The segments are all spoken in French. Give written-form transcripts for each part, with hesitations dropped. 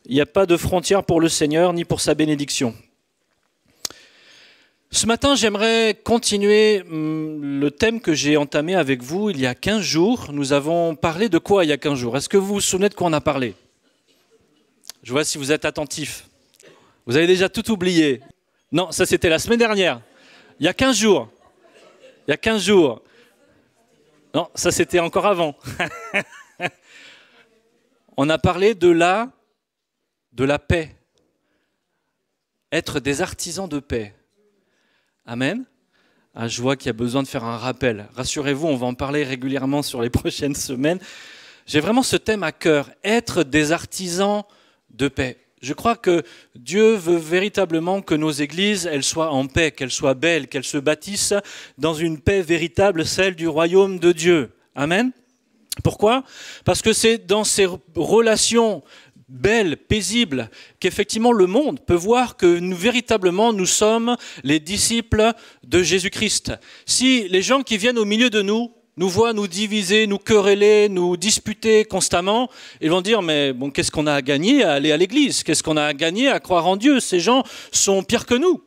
Il n'y a pas de frontière pour le Seigneur ni pour sa bénédiction. Ce matin, j'aimerais continuer le thème que j'ai entamé avec vous il y a 15 jours. Nous avons parlé de quoi il y a 15 jours? Est-ce que vous vous souvenez de quoi on a parlé? Je vois si vous êtes attentifs. Vous avez déjà tout oublié. Non, ça c'était la semaine dernière. Il y a 15 jours. Il y a 15 jours. Non, ça c'était encore avant. On a parlé de la paix. Être des artisans de paix. Amen. Ah, je vois qu'il y a besoin de faire un rappel. Rassurez-vous, on va en parler régulièrement sur les prochaines semaines. J'ai vraiment ce thème à cœur, être des artisans de paix. Je crois que Dieu veut véritablement que nos églises, elles soient en paix, qu'elles soient belles, qu'elles se bâtissent dans une paix véritable, celle du royaume de Dieu. Amen. Pourquoi? Parce que c'est dans ces relations belle, paisible, qu'effectivement le monde peut voir que véritablement nous sommes les disciples de Jésus-Christ. Si les gens qui viennent au milieu de nous voient nous diviser, nous quereller, nous disputer constamment, ils vont dire mais bon, qu'est-ce qu'on a à gagner à aller à l'église? Qu'est-ce qu'on a à gagner à croire en Dieu? Ces gens sont pires que nous.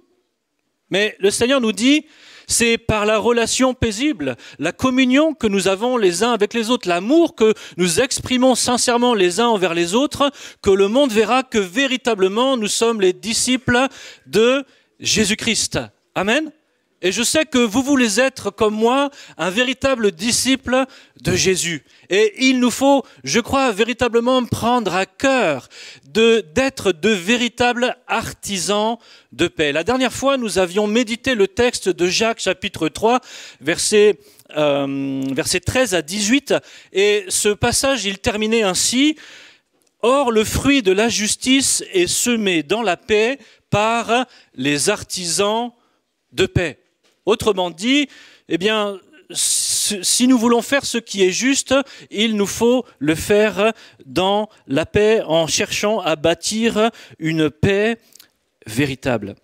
Mais le Seigneur nous dit, c'est par la relation paisible, la communion que nous avons les uns avec les autres, l'amour que nous exprimons sincèrement les uns envers les autres, que le monde verra que véritablement nous sommes les disciples de Jésus-Christ. Amen. Et je sais que vous voulez être, comme moi, un véritable disciple de Jésus. Et il nous faut, je crois, véritablement prendre à cœur d'être de véritables artisans de paix. La dernière fois, nous avions médité le texte de Jacques, chapitre 3, versets 13 à 18. Et ce passage, il terminait ainsi. « Or, le fruit de la justice est semé dans la paix par les artisans de paix. » Autrement dit, eh bien, si nous voulons faire ce qui est juste, il nous faut le faire dans la paix en cherchant à bâtir une paix véritable.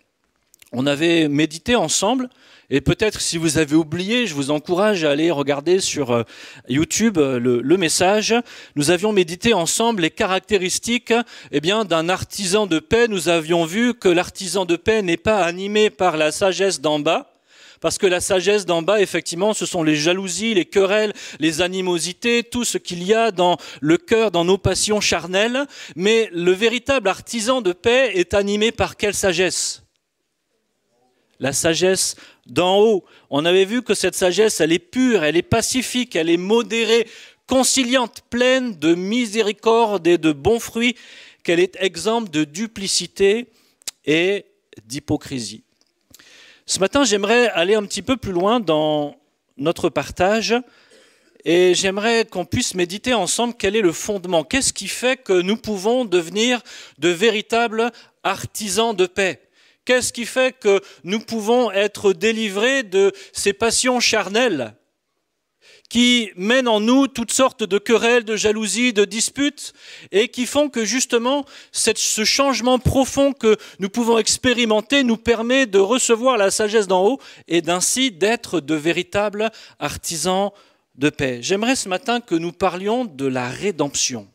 On avait médité ensemble, et peut-être si vous avez oublié, je vous encourage à aller regarder sur YouTube le message. Nous avions médité ensemble les caractéristiques d'un artisan de paix. Nous avions vu que l'artisan de paix n'est pas animé par la sagesse d'en bas, parce que la sagesse d'en bas, effectivement, ce sont les jalousies, les querelles, les animosités, tout ce qu'il y a dans le cœur, dans nos passions charnelles. Mais le véritable artisan de paix est animé par quelle sagesse? La sagesse d'en haut. On avait vu que cette sagesse, elle est pure, elle est pacifique, elle est modérée, conciliante, pleine de miséricorde et de bons fruits, qu'elle est exempte de duplicité et d'hypocrisie. Ce matin, j'aimerais aller un petit peu plus loin dans notre partage et j'aimerais qu'on puisse méditer ensemble quel est le fondement. Qu'est-ce qui fait que nous pouvons devenir de véritables artisans de paix? Qu'est-ce qui fait que nous pouvons être délivrés de ces passions charnelles qui mènent en nous toutes sortes de querelles, de jalousies, de disputes, et qui font que justement ce changement profond que nous pouvons expérimenter nous permet de recevoir la sagesse d'en haut et d'ainsi d'être de véritables artisans de paix. J'aimerais ce matin que nous parlions de la rédemption.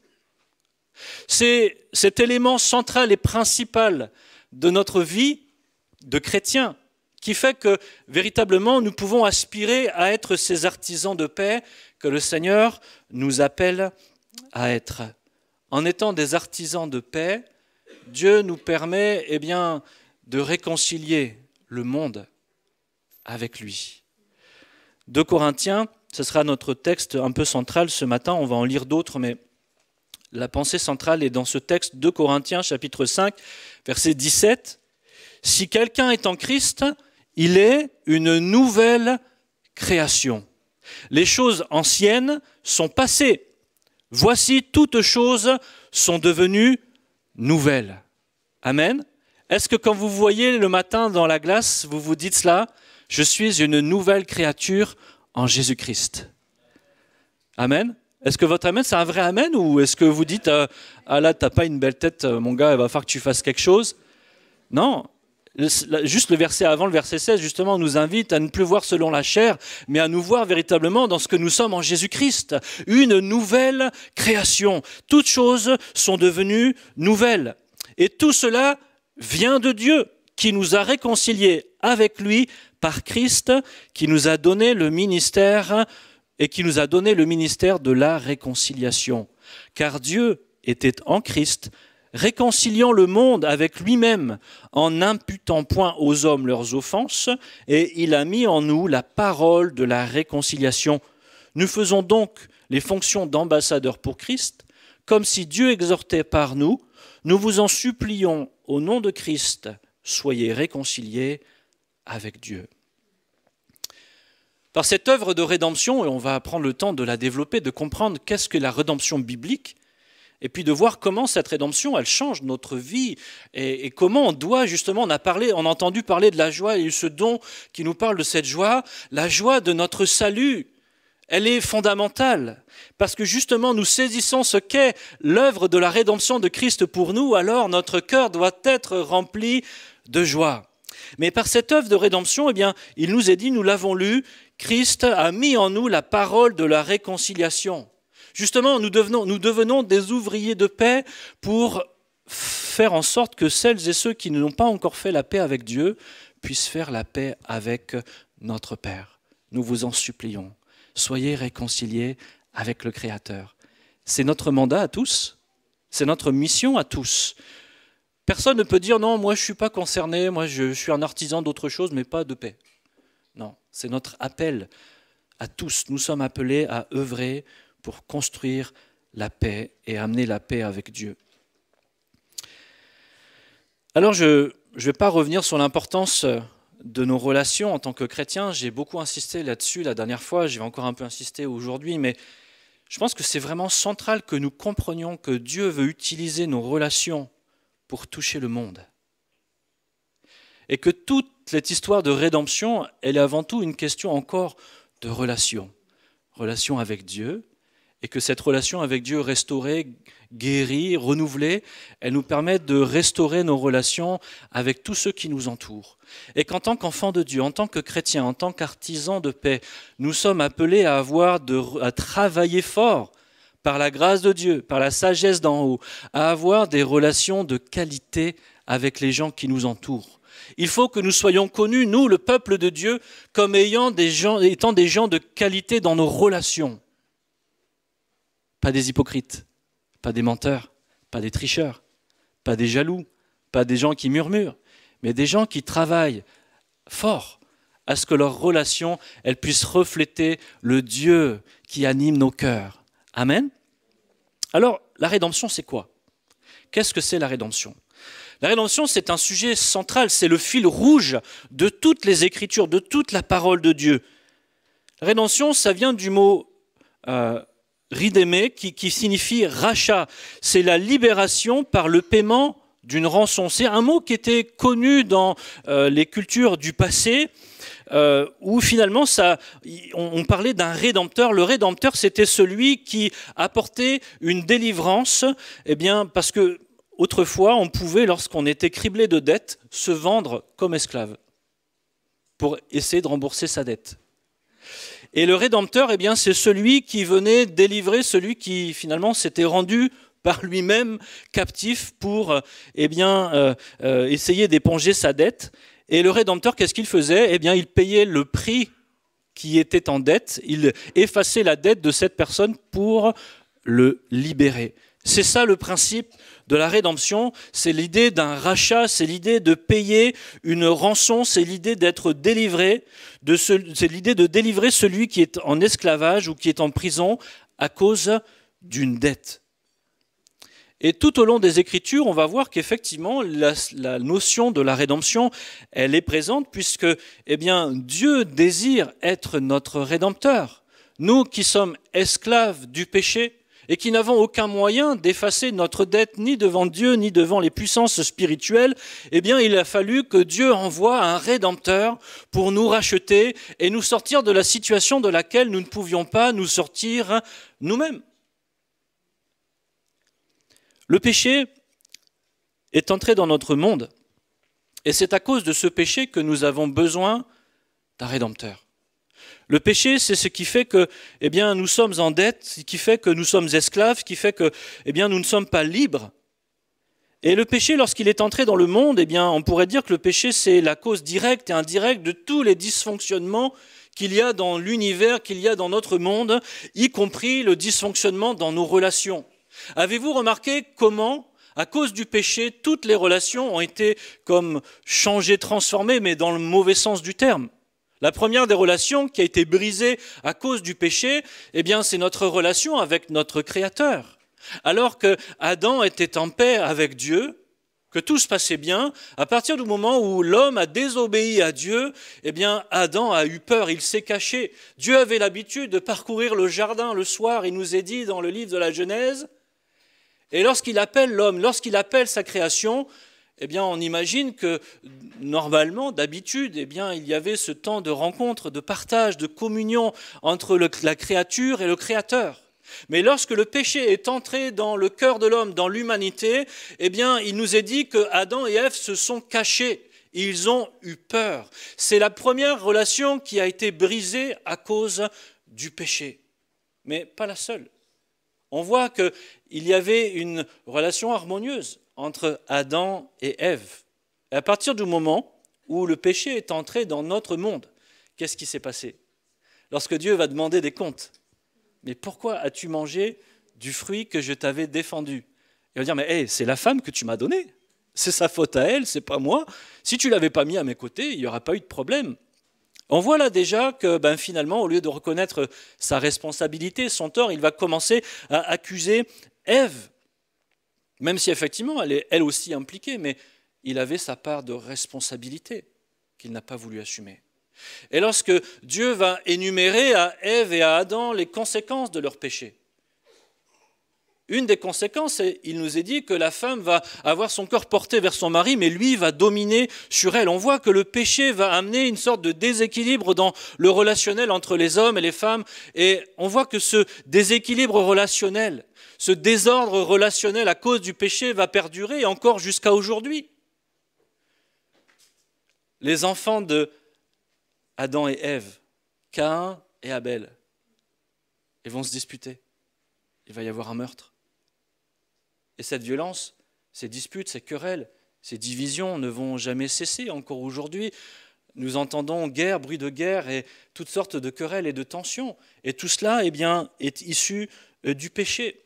C'est cet élément central et principal de notre vie de chrétien, qui fait que véritablement nous pouvons aspirer à être ces artisans de paix que le Seigneur nous appelle à être. En étant des artisans de paix, Dieu nous permet de réconcilier le monde avec lui. 2 Corinthiens, ce sera notre texte un peu central ce matin, on va en lire d'autres, mais la pensée centrale est dans ce texte 2 Corinthiens chapitre 5, verset 17. « Si quelqu'un est en Christ, il est une nouvelle création. Les choses anciennes sont passées. Voici, toutes choses sont devenues nouvelles. » Amen. Est-ce que quand vous voyez le matin dans la glace, vous vous dites cela? Je suis une nouvelle créature en Jésus-Christ. Amen. Est-ce que votre amen, c'est un vrai amen? Ou est-ce que vous dites, ah là, t'as pas une belle tête, mon gars, il va falloir que tu fasses quelque chose? Non. Juste le verset avant, le verset 16, justement, nous invite à ne plus voir selon la chair, mais à nous voir véritablement dans ce que nous sommes en Jésus-Christ. Une nouvelle création. Toutes choses sont devenues nouvelles. Et tout cela vient de Dieu, qui nous a réconciliés avec lui par Christ, qui nous a donné le ministère de la réconciliation. Car Dieu était en Christ, réconciliant le monde avec lui-même en n'imputant point aux hommes leurs offenses, et il a mis en nous la parole de la réconciliation. Nous faisons donc les fonctions d'ambassadeurs pour Christ, comme si Dieu exhortait par nous. Nous vous en supplions au nom de Christ, soyez réconciliés avec Dieu. Par cette œuvre de rédemption, et on va prendre le temps de la développer, de comprendre qu'est-ce que la rédemption biblique, et puis de voir comment cette rédemption, elle change notre vie, et comment on doit justement, on a entendu parler de la joie, et ce don qui nous parle de cette joie, la joie de notre salut, elle est fondamentale, parce que justement nous saisissons ce qu'est l'œuvre de la rédemption de Christ pour nous, alors notre cœur doit être rempli de joie. Mais par cette œuvre de rédemption, eh bien, il nous est dit, nous l'avons lu, Christ a mis en nous la parole de la réconciliation. Justement, nous devenons des ouvriers de paix pour faire en sorte que celles et ceux qui n'ont pas encore fait la paix avec Dieu puissent faire la paix avec notre Père. Nous vous en supplions. Soyez réconciliés avec le Créateur. C'est notre mandat à tous, c'est notre mission à tous. Personne ne peut dire non, moi je ne suis pas concerné, moi je suis un artisan d'autre chose, mais pas de paix. Non, c'est notre appel à tous. Nous sommes appelés à œuvrer pour construire la paix et amener la paix avec Dieu. Alors je ne vais pas revenir sur l'importance de nos relations en tant que chrétiens. J'ai beaucoup insisté là-dessus la dernière fois, je vais encore un peu insister aujourd'hui, mais je pense que c'est vraiment central que nous comprenions que Dieu veut utiliser nos relations pour toucher le monde. Et que toute cette histoire de rédemption, elle est avant tout une question encore de relation. Relation avec Dieu, et que cette relation avec Dieu restaurée, guérie, renouvelée, elle nous permet de restaurer nos relations avec tous ceux qui nous entourent. Et qu'en tant qu'enfants de Dieu, en tant que chrétiens, en tant qu'artisans de paix, nous sommes appelés à travailler fort par la grâce de Dieu, par la sagesse d'en haut, à avoir des relations de qualité avec les gens qui nous entourent. Il faut que nous soyons connus, nous, le peuple de Dieu, comme étant des gens de qualité dans nos relations. Pas des hypocrites, pas des menteurs, pas des tricheurs, pas des jaloux, pas des gens qui murmurent, mais des gens qui travaillent fort à ce que leurs relations elles puissent refléter le Dieu qui anime nos cœurs. Amen. Alors, la rédemption, c'est quoi? Qu'est-ce que c'est la rédemption? La rédemption, c'est un sujet central, c'est le fil rouge de toutes les Écritures, de toute la parole de Dieu. La rédemption, ça vient du mot ridémé, qui signifie rachat. C'est la libération par le paiement d'une rançon. C'est un mot qui était connu dans les cultures du passé, où finalement on parlait d'un rédempteur. Le rédempteur, c'était celui qui apportait une délivrance, parce que autrefois, on pouvait, lorsqu'on était criblé de dettes, se vendre comme esclave pour essayer de rembourser sa dette. Et le rédempteur, c'est celui qui venait délivrer celui qui finalement s'était rendu par lui-même captif pour essayer d'éponger sa dette. Et le rédempteur, qu'est-ce qu'il faisait? Il payait le prix qui était en dette, il effaçait la dette de cette personne pour le libérer. C'est ça le principe de la rédemption, c'est l'idée d'un rachat, c'est l'idée de payer une rançon, c'est l'idée d'être délivré, c'est l'idée de délivrer celui qui est en esclavage ou qui est en prison à cause d'une dette. Et tout au long des Écritures, on va voir qu'effectivement, la notion de la rédemption, elle est présente puisque Dieu désire être notre rédempteur. Nous qui sommes esclaves du péché, et qui n'avons aucun moyen d'effacer notre dette ni devant Dieu ni devant les puissances spirituelles, il a fallu que Dieu envoie un rédempteur pour nous racheter et nous sortir de la situation de laquelle nous ne pouvions pas nous sortir nous-mêmes. Le péché est entré dans notre monde Et c'est à cause de ce péché que nous avons besoin d'un rédempteur. Le péché, c'est ce qui fait que nous sommes en dette, ce qui fait que nous sommes esclaves, ce qui fait que nous ne sommes pas libres. Et le péché, lorsqu'il est entré dans le monde, on pourrait dire que le péché, c'est la cause directe et indirecte de tous les dysfonctionnements qu'il y a dans l'univers, qu'il y a dans notre monde, y compris le dysfonctionnement dans nos relations. Avez-vous remarqué comment, à cause du péché, toutes les relations ont été comme changées, transformées, mais dans le mauvais sens du terme? La première des relations qui a été brisée à cause du péché, c'est notre relation avec notre Créateur. Alors que Adam était en paix avec Dieu, que tout se passait bien, à partir du moment où l'homme a désobéi à Dieu, Adam a eu peur, il s'est caché. Dieu avait l'habitude de parcourir le jardin le soir, il nous est dit dans le livre de la Genèse, et lorsqu'il appelle l'homme, lorsqu'il appelle sa création, on imagine que normalement, d'habitude, il y avait ce temps de rencontre, de partage, de communion entre la créature et le Créateur. Mais lorsque le péché est entré dans le cœur de l'homme, dans l'humanité, il nous est dit que Adam et Ève se sont cachés. Ils ont eu peur. C'est la première relation qui a été brisée à cause du péché. Mais pas la seule. On voit qu'il y avait une relation harmonieuse entre Adam et Ève. Et à partir du moment où le péché est entré dans notre monde, qu'est-ce qui s'est passé? Lorsque Dieu va demander des comptes, mais pourquoi as-tu mangé du fruit que je t'avais défendu? Il va dire, mais c'est la femme que tu m'as donnée. C'est sa faute à elle, c'est pas moi. Si tu ne l'avais pas mis à mes côtés, il n'y aurait pas eu de problème. On voit là déjà que finalement, au lieu de reconnaître sa responsabilité, son tort, il va commencer à accuser Ève. Même si effectivement, elle est elle aussi impliquée, mais il avait sa part de responsabilité qu'il n'a pas voulu assumer. Et lorsque Dieu va énumérer à Ève et à Adam les conséquences de leur péché, une des conséquences, il nous est dit que la femme va avoir son cœur porté vers son mari, mais lui va dominer sur elle. On voit que le péché va amener une sorte de déséquilibre dans le relationnel entre les hommes et les femmes, et on voit que ce déséquilibre relationnel, ce désordre relationnel à cause du péché va perdurer encore jusqu'à aujourd'hui. Les enfants de Adam et Ève, Caïn et Abel, ils vont se disputer. Il va y avoir un meurtre. Et cette violence, ces disputes, ces querelles, ces divisions ne vont jamais cesser. Encore aujourd'hui, nous entendons guerre, bruit de guerre et toutes sortes de querelles et de tensions. Et tout cela est issu du péché.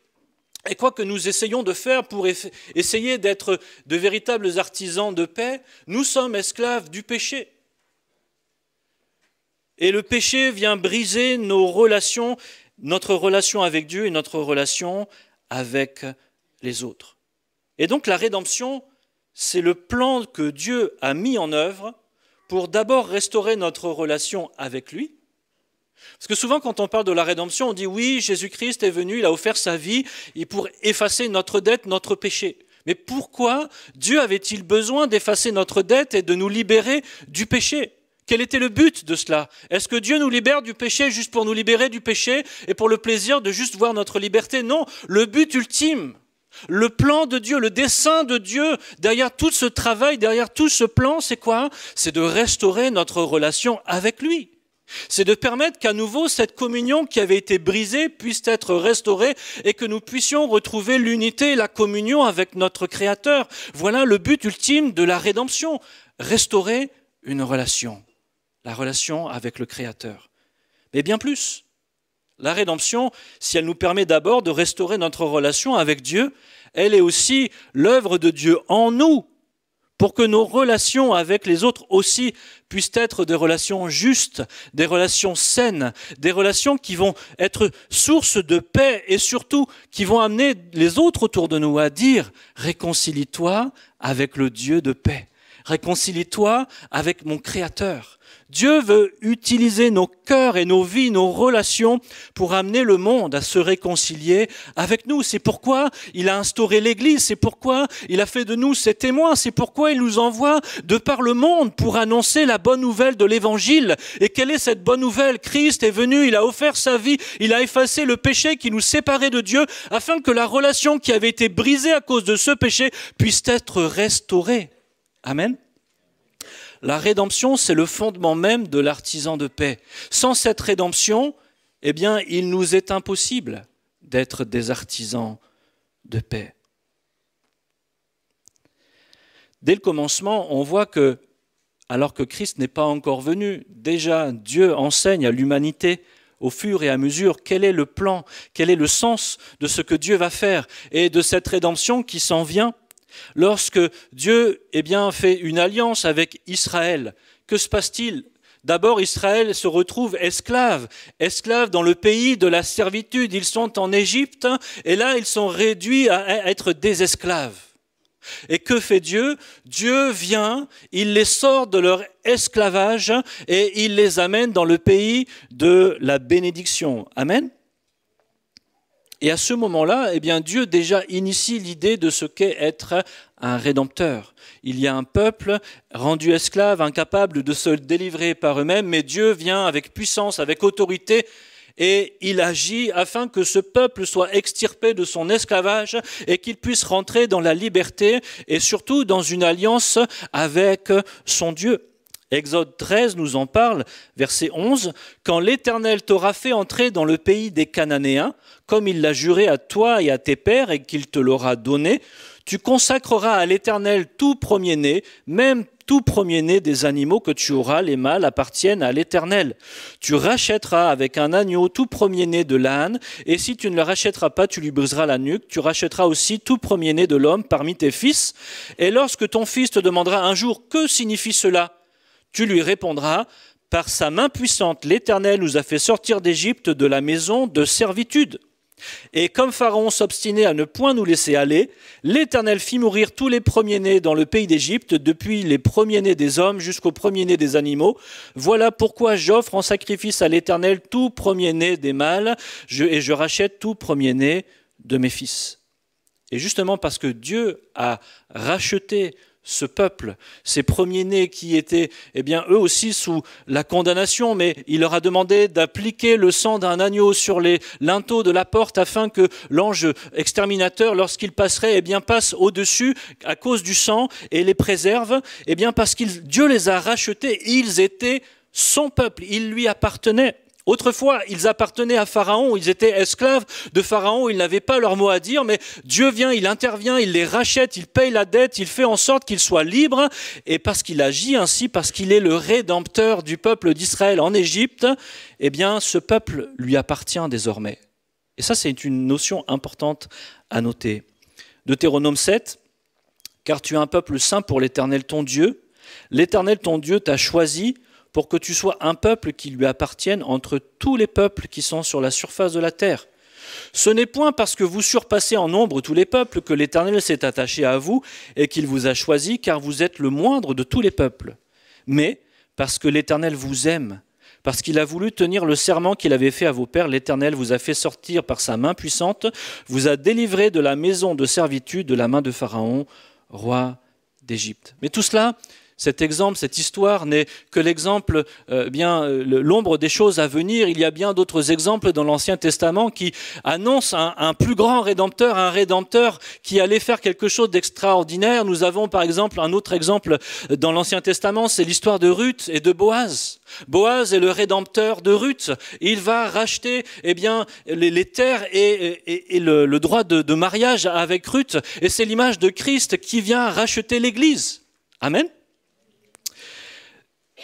Et quoi que nous essayons de faire pour essayer d'être de véritables artisans de paix, nous sommes esclaves du péché. Et le péché vient briser nos relations, notre relation avec Dieu et notre relation avec les autres. Et donc la rédemption, c'est le plan que Dieu a mis en œuvre pour d'abord restaurer notre relation avec lui. Parce que souvent quand on parle de la rédemption, on dit oui, Jésus-Christ est venu, il a offert sa vie pour effacer notre dette, notre péché. Mais pourquoi Dieu avait-il besoin d'effacer notre dette et de nous libérer du péché ? Quel était le but de cela? Est-ce que Dieu nous libère du péché juste pour nous libérer du péché et pour le plaisir de juste voir notre liberté? Non, le but ultime, le plan de Dieu, le dessein de Dieu, derrière tout ce travail, derrière tout ce plan, c'est quoi? C'est de restaurer notre relation avec lui. C'est de permettre qu'à nouveau cette communion qui avait été brisée puisse être restaurée et que nous puissions retrouver l'unité et la communion avec notre Créateur. Voilà le but ultime de la rédemption, restaurer une relation, la relation avec le Créateur. Mais bien plus, la rédemption, si elle nous permet d'abord de restaurer notre relation avec Dieu, elle est aussi l'œuvre de Dieu en nous, pour que nos relations avec les autres aussi puissent être des relations justes, des relations saines, des relations qui vont être source de paix et surtout qui vont amener les autres autour de nous à dire « Réconcilie-toi avec le Dieu de paix, réconcilie-toi avec mon Créateur ». Dieu veut utiliser nos cœurs et nos vies, nos relations pour amener le monde à se réconcilier avec nous. C'est pourquoi il a instauré l'Église, c'est pourquoi il a fait de nous ses témoins, c'est pourquoi il nous envoie de par le monde pour annoncer la bonne nouvelle de l'Évangile. Et quelle est cette bonne nouvelle? Christ est venu, il a offert sa vie, il a effacé le péché qui nous séparait de Dieu afin que la relation qui avait été brisée à cause de ce péché puisse être restaurée. Amen. la rédemption, c'est le fondement même de l'artisan de paix. Sans cette rédemption, eh bien, il nous est impossible d'être des artisans de paix. Dès le commencement, on voit que, alors que Christ n'est pas encore venu, déjà Dieu enseigne à l'humanité au fur et à mesure quel est le plan, quel est le sens de ce que Dieu va faire et de cette rédemption qui s'en vient. Lorsque Dieu fait une alliance avec Israël, que se passe-t-il ? D'abord, Israël se retrouve esclave dans le pays de la servitude. Ils sont en Égypte et là, ils sont réduits à être des esclaves. Et que fait Dieu ? Dieu vient, il les sort de leur esclavage et il les amène dans le pays de la bénédiction. Amen. Et à ce moment-là, Dieu déjà initie l'idée de ce qu'est être un rédempteur. Il y a un peuple rendu esclave, incapable de se délivrer par eux-mêmes, mais Dieu vient avec puissance, avec autorité, et il agit afin que ce peuple soit extirpé de son esclavage et qu'il puisse rentrer dans la liberté et surtout dans une alliance avec son Dieu. Exode 13 nous en parle, verset 11. « Quand l'Éternel t'aura fait entrer dans le pays des Cananéens, comme il l'a juré à toi et à tes pères et qu'il te l'aura donné, tu consacreras à l'Éternel tout premier-né, même tout premier-né des animaux que tu auras, les mâles appartiennent à l'Éternel. Tu rachèteras avec un agneau tout premier-né de l'âne, et si tu ne le rachèteras pas, tu lui briseras la nuque. Tu rachèteras aussi tout premier-né de l'homme parmi tes fils. Et lorsque ton fils te demandera un jour, que signifie cela ? Tu lui répondras, par sa main puissante, l'Éternel nous a fait sortir d'Égypte de la maison de servitude. Et comme Pharaon s'obstinait à ne point nous laisser aller, l'Éternel fit mourir tous les premiers-nés dans le pays d'Égypte, depuis les premiers-nés des hommes jusqu'aux premiers-nés des animaux. Voilà pourquoi j'offre en sacrifice à l'Éternel tout premier-né des mâles, et je rachète tout premier-né de mes fils. Et justement parce que Dieu a racheté ce peuple, ces premiers-nés qui étaient, eux aussi sous la condamnation, mais il leur a demandé d'appliquer le sang d'un agneau sur les linteaux de la porte afin que l'ange exterminateur, lorsqu'il passerait, passe au-dessus à cause du sang et les préserve, parce que Dieu les a rachetés, ils étaient son peuple, ils lui appartenaient. Autrefois, ils appartenaient à Pharaon, ils étaient esclaves de Pharaon, ils n'avaient pas leur mot à dire, mais Dieu vient, il intervient, il les rachète, il paye la dette, il fait en sorte qu'ils soient libres, et parce qu'il agit ainsi, parce qu'il est le rédempteur du peuple d'Israël en Égypte, ce peuple lui appartient désormais. Et ça, c'est une notion importante à noter. Deutéronome 7, « Car tu es un peuple saint pour l'Éternel ton Dieu, l'Éternel ton Dieu t'a choisi, pour que tu sois un peuple qui lui appartienne entre tous les peuples qui sont sur la surface de la terre. Ce n'est point parce que vous surpassez en nombre tous les peuples que l'Éternel s'est attaché à vous et qu'il vous a choisi, car vous êtes le moindre de tous les peuples, mais parce que l'Éternel vous aime, parce qu'il a voulu tenir le serment qu'il avait fait à vos pères. L'Éternel vous a fait sortir par sa main puissante, vous a délivré de la maison de servitude, de la main de Pharaon, roi d'Égypte. » Mais tout cela, cet exemple, cette histoire n'est que l'exemple, l'ombre des choses à venir. Il y a bien d'autres exemples dans l'Ancien Testament qui annoncent un plus grand rédempteur, un rédempteur qui allait faire quelque chose d'extraordinaire. Nous avons par exemple un autre exemple dans l'Ancien Testament, c'est l'histoire de Ruth et de Boaz. Boaz est le rédempteur de Ruth. Il va racheter les terres et le droit de mariage avec Ruth. Et c'est l'image de Christ qui vient racheter l'Église. Amen.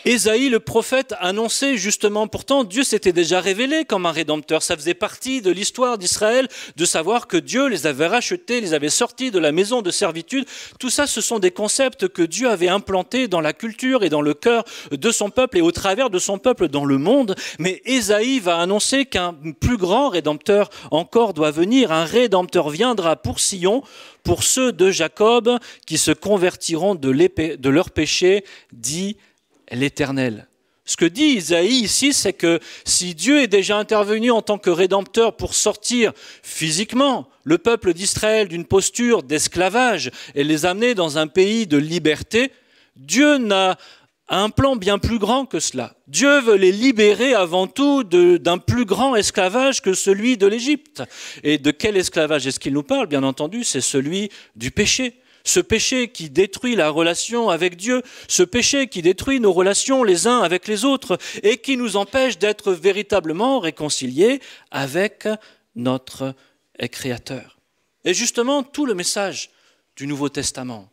Ésaïe, le prophète, annonçait justement, pourtant Dieu s'était déjà révélé comme un rédempteur. Ça faisait partie de l'histoire d'Israël de savoir que Dieu les avait rachetés, les avait sortis de la maison de servitude. Tout ça, ce sont des concepts que Dieu avait implantés dans la culture et dans le cœur de son peuple et au travers de son peuple dans le monde. Mais Ésaïe va annoncer qu'un plus grand rédempteur encore doit venir. Un rédempteur viendra pour Sion, pour ceux de Jacob qui se convertiront de leurs péchés, dit l'Éternel. Ce que dit Isaïe ici, c'est que si Dieu est déjà intervenu en tant que rédempteur pour sortir physiquement le peuple d'Israël d'une posture d'esclavage et les amener dans un pays de liberté, Dieu a un plan bien plus grand que cela. Dieu veut les libérer avant tout d'un plus grand esclavage que celui de l'Égypte. Et de quel esclavage est-ce qu'il nous parle ? Bien entendu, c'est celui du péché. Ce péché qui détruit la relation avec Dieu, ce péché qui détruit nos relations les uns avec les autres et qui nous empêche d'être véritablement réconciliés avec notre Créateur. Et justement, tout le message du Nouveau Testament,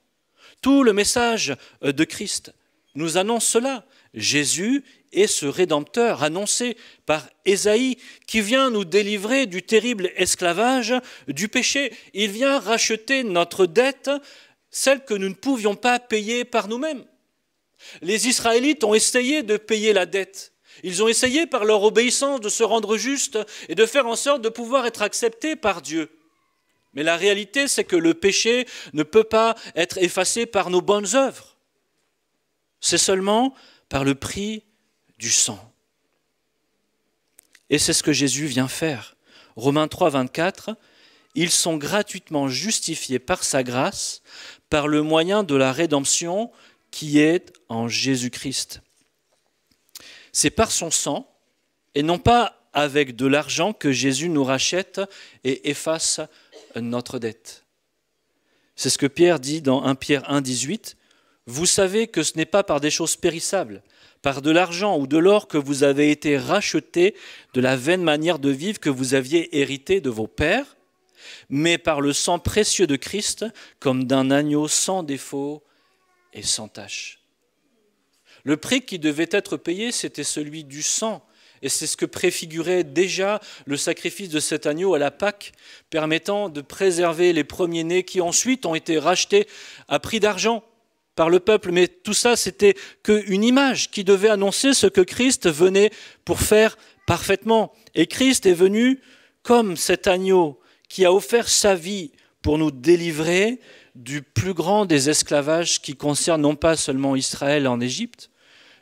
tout le message de Christ nous annonce cela. Jésus est ce Rédempteur annoncé par Ésaïe qui vient nous délivrer du terrible esclavage du péché. Il vient racheter notre dette, celle que nous ne pouvions pas payer par nous-mêmes. Les Israélites ont essayé de payer la dette. Ils ont essayé par leur obéissance de se rendre justes et de faire en sorte de pouvoir être acceptés par Dieu. Mais la réalité, c'est que le péché ne peut pas être effacé par nos bonnes œuvres. C'est seulement par le prix du sang. Et c'est ce que Jésus vient faire. Romains 3, 24, « Ils sont gratuitement justifiés par sa grâce, par le moyen de la rédemption qui est en Jésus-Christ. » C'est par son sang, et non pas avec de l'argent, que Jésus nous rachète et efface notre dette. C'est ce que Pierre dit dans 1 Pierre 1, 18. « Vous savez que ce n'est pas par des choses périssables, par de l'argent ou de l'or que vous avez été rachetés de la vaine manière de vivre que vous aviez héritée de vos pères, mais par le sang précieux de Christ, comme d'un agneau sans défaut et sans tache. » Le prix qui devait être payé, c'était celui du sang. Et c'est ce que préfigurait déjà le sacrifice de cet agneau à la Pâque, permettant de préserver les premiers-nés qui ensuite ont été rachetés à prix d'argent par le peuple. Mais tout ça, c'était qu'une image qui devait annoncer ce que Christ venait pour faire parfaitement. Et Christ est venu comme cet agneau qui a offert sa vie pour nous délivrer du plus grand des esclavages qui concerne non pas seulement Israël en Égypte,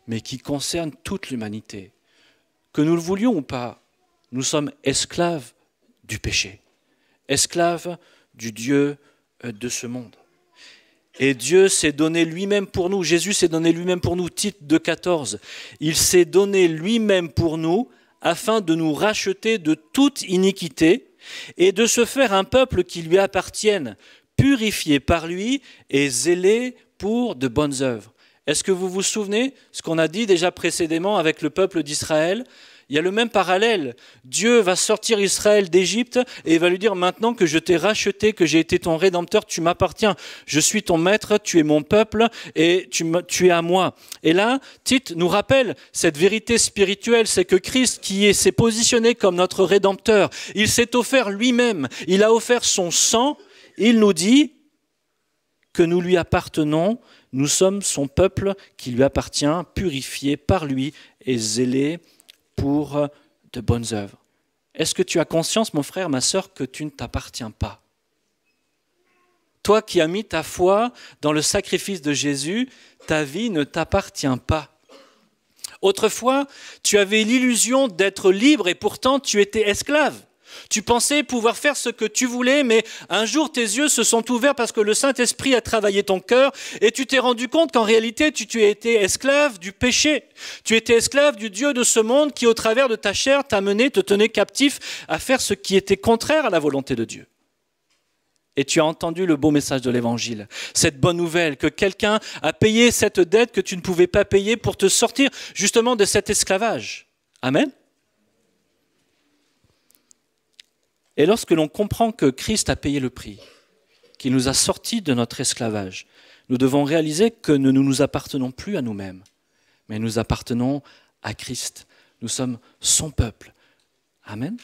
mais qui concerne toute l'humanité. Que nous le voulions ou pas, nous sommes esclaves du péché, esclaves du Dieu de ce monde. Et Dieu s'est donné lui-même pour nous, Jésus s'est donné lui-même pour nous, Tite 2,14. Il s'est donné lui-même pour nous afin de nous racheter de toute iniquité et de se faire un peuple qui lui appartienne, purifié par lui et zélé pour de bonnes œuvres. Est-ce que vous vous souvenez ce qu'on a dit déjà précédemment avec le peuple d'Israël? Il y a le même parallèle. Dieu va sortir Israël d'Égypte et il va lui dire: maintenant que je t'ai racheté, que j'ai été ton rédempteur, tu m'appartiens. Je suis ton maître, tu es mon peuple et tu es à moi. Et là, Tite nous rappelle cette vérité spirituelle, c'est que Christ qui s'est positionné comme notre rédempteur, il s'est offert lui-même, il a offert son sang, il nous dit que nous lui appartenons. Nous sommes son peuple qui lui appartient, purifié par lui et zélé pour de bonnes œuvres. Est-ce que tu as conscience, mon frère, ma sœur, que tu ne t'appartiens pas? Toi qui as mis ta foi dans le sacrifice de Jésus, ta vie ne t'appartient pas. Autrefois, tu avais l'illusion d'être libre et pourtant tu étais esclave. Tu pensais pouvoir faire ce que tu voulais, mais un jour tes yeux se sont ouverts parce que le Saint-Esprit a travaillé ton cœur et tu t'es rendu compte qu'en réalité tu étais esclave du péché. Tu étais esclave du Dieu de ce monde qui au travers de ta chair t'a mené, te tenait captif à faire ce qui était contraire à la volonté de Dieu. Et tu as entendu le beau message de l'Évangile, cette bonne nouvelle que quelqu'un a payé cette dette que tu ne pouvais pas payer pour te sortir justement de cet esclavage. Amen. Et lorsque l'on comprend que Christ a payé le prix, qu'il nous a sortis de notre esclavage, nous devons réaliser que nous ne nous appartenons plus à nous-mêmes, mais nous appartenons à Christ. Nous sommes son peuple. Amen.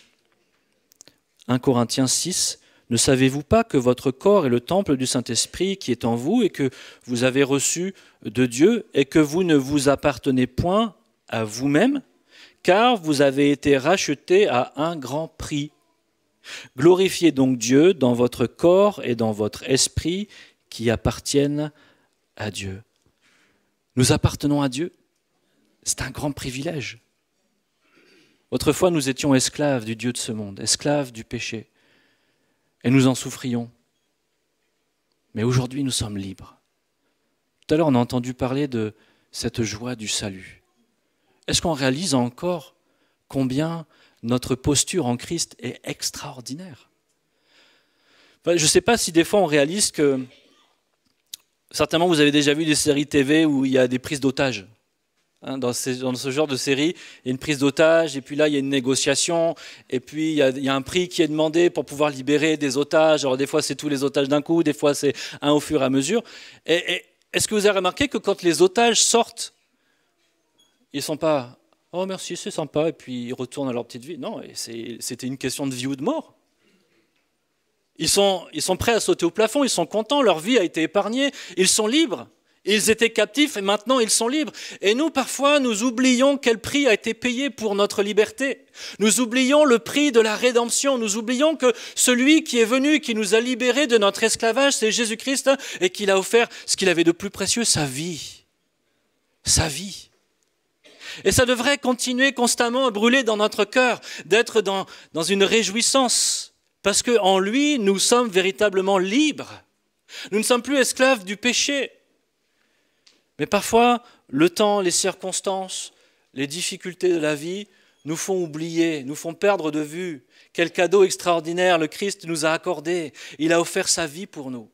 1 Corinthiens 6, « Ne savez-vous pas que votre corps est le temple du Saint-Esprit qui est en vous et que vous avez reçu de Dieu et que vous ne vous appartenez point à vous-même, car vous avez été rachetés à un grand prix. Glorifiez donc Dieu dans votre corps et dans votre esprit qui appartiennent à Dieu. » Nous appartenons à Dieu. C'est un grand privilège. Autrefois, nous étions esclaves du Dieu de ce monde, esclaves du péché, et nous en souffrions. Mais aujourd'hui, nous sommes libres. Tout à l'heure, on a entendu parler de cette joie du salut. Est-ce qu'on réalise encore combien notre posture en Christ est extraordinaire? Je ne sais pas si des fois on réalise que Certainement, vous avez déjà vu des séries TV où il y a des prises d'otages. Dans ce genre de série, il y a une prise d'otages, et puis là, il y a une négociation, et puis il y a un prix qui est demandé pour pouvoir libérer des otages. Alors des fois, c'est tous les otages d'un coup, des fois, c'est un au fur et à mesure. Et est-ce que vous avez remarqué que quand les otages sortent, ils ne sont pas « Oh merci, c'est sympa », et puis ils retournent à leur petite vie. Non, c'était une question de vie ou de mort. Ils sont prêts à sauter au plafond, ils sont contents, leur vie a été épargnée, ils sont libres. Ils étaient captifs et maintenant ils sont libres. Et nous, parfois, nous oublions quel prix a été payé pour notre liberté. Nous oublions le prix de la rédemption. Nous oublions que celui qui est venu, qui nous a libérés de notre esclavage, c'est Jésus-Christ, et qu'il a offert ce qu'il avait de plus précieux, sa vie. Sa vie. Et ça devrait continuer constamment à brûler dans notre cœur, d'être dans une réjouissance. Parce qu'en lui, nous sommes véritablement libres. Nous ne sommes plus esclaves du péché. Mais parfois, le temps, les circonstances, les difficultés de la vie nous font oublier, nous font perdre de vue quel cadeau extraordinaire le Christ nous a accordé. Il a offert sa vie pour nous.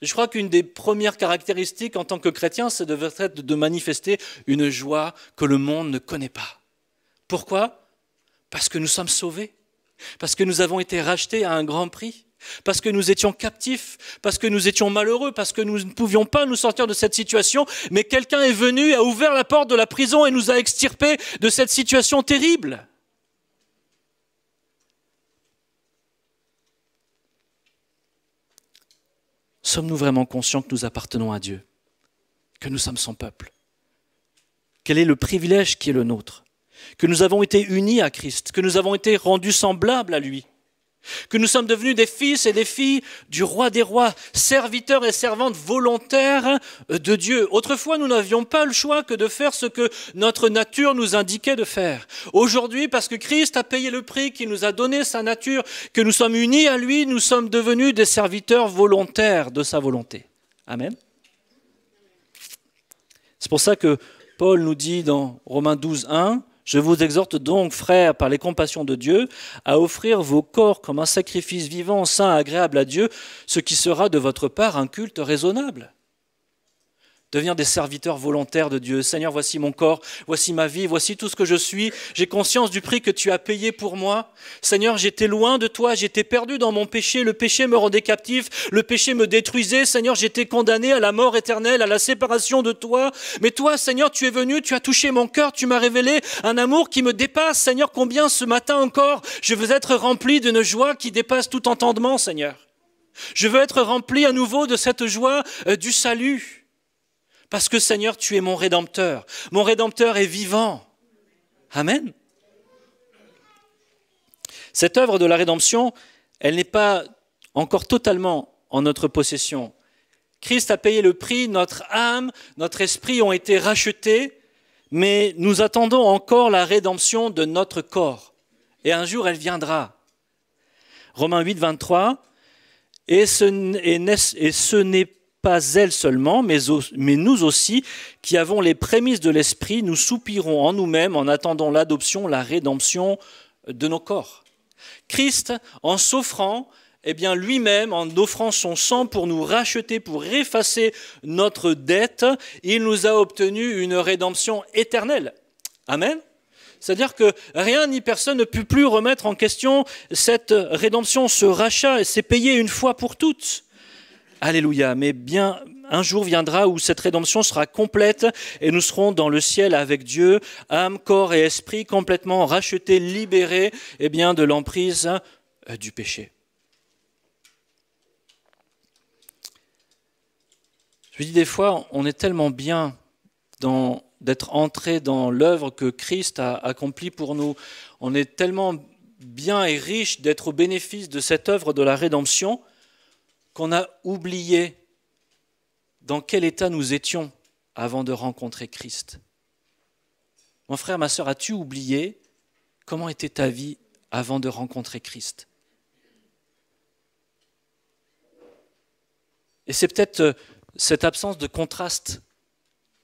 Je crois qu'une des premières caractéristiques en tant que chrétien, c'est de manifester une joie que le monde ne connaît pas. Pourquoi ? Parce que nous sommes sauvés, parce que nous avons été rachetés à un grand prix. Parce que nous étions captifs, parce que nous étions malheureux, parce que nous ne pouvions pas nous sortir de cette situation, mais quelqu'un est venu, a ouvert la porte de la prison et nous a extirpés de cette situation terrible. Sommes-nous vraiment conscients que nous appartenons à Dieu, que nous sommes son peuple? Quel est le privilège qui est le nôtre? Que nous avons été unis à Christ, que nous avons été rendus semblables à lui. Que nous sommes devenus des fils et des filles du roi des rois, serviteurs et servantes volontaires de Dieu. Autrefois, nous n'avions pas le choix que de faire ce que notre nature nous indiquait de faire. Aujourd'hui, parce que Christ a payé le prix, qu'il nous a donné sa nature, que nous sommes unis à lui, nous sommes devenus des serviteurs volontaires de sa volonté. Amen. C'est pour ça que Paul nous dit dans Romains 12, 1, « Je vous exhorte donc, frères, par les compassions de Dieu, à offrir vos corps comme un sacrifice vivant, saint, agréable à Dieu, ce qui sera de votre part un culte raisonnable. » Devenir des serviteurs volontaires de Dieu. Seigneur, voici mon corps, voici ma vie, voici tout ce que je suis. J'ai conscience du prix que tu as payé pour moi. Seigneur, j'étais loin de toi, j'étais perdu dans mon péché. Le péché me rendait captif, le péché me détruisait. Seigneur, j'étais condamné à la mort éternelle, à la séparation de toi. Mais toi, Seigneur, tu es venu, tu as touché mon cœur, tu m'as révélé un amour qui me dépasse. Seigneur, combien ce matin encore, je veux être rempli d'une joie qui dépasse tout entendement, Seigneur. Je veux être rempli à nouveau de cette joie du salut. Parce que Seigneur, tu es mon Rédempteur. Mon Rédempteur est vivant. Amen. Cette œuvre de la rédemption, elle n'est pas encore totalement en notre possession. Christ a payé le prix, notre âme, notre esprit ont été rachetés, mais nous attendons encore la rédemption de notre corps. Et un jour, elle viendra. Romains 8, 23, et ce n'est pas elle seulement, mais nous aussi, qui avons les prémices de l'Esprit, nous soupirons en nous-mêmes en attendant l'adoption, la rédemption de nos corps. Christ, en s'offrant, lui-même, en offrant son sang pour nous racheter, pour effacer notre dette, il nous a obtenu une rédemption éternelle. Amen. C'est-à-dire que rien ni personne ne peut plus remettre en question cette rédemption, ce rachat, et c'est payé une fois pour toutes. Alléluia, mais bien un jour viendra où cette rédemption sera complète et nous serons dans le ciel avec Dieu, âme, corps et esprit complètement rachetés, libérés de l'emprise du péché. Je dis des fois, on est tellement bien d'être entré dans l'œuvre que Christ a accomplie pour nous. On est tellement bien et riche d'être au bénéfice de cette œuvre de la rédemption qu'on a oublié dans quel état nous étions avant de rencontrer Christ. Mon frère, ma sœur, as-tu oublié comment était ta vie avant de rencontrer Christ? Et c'est peut-être cette absence de contraste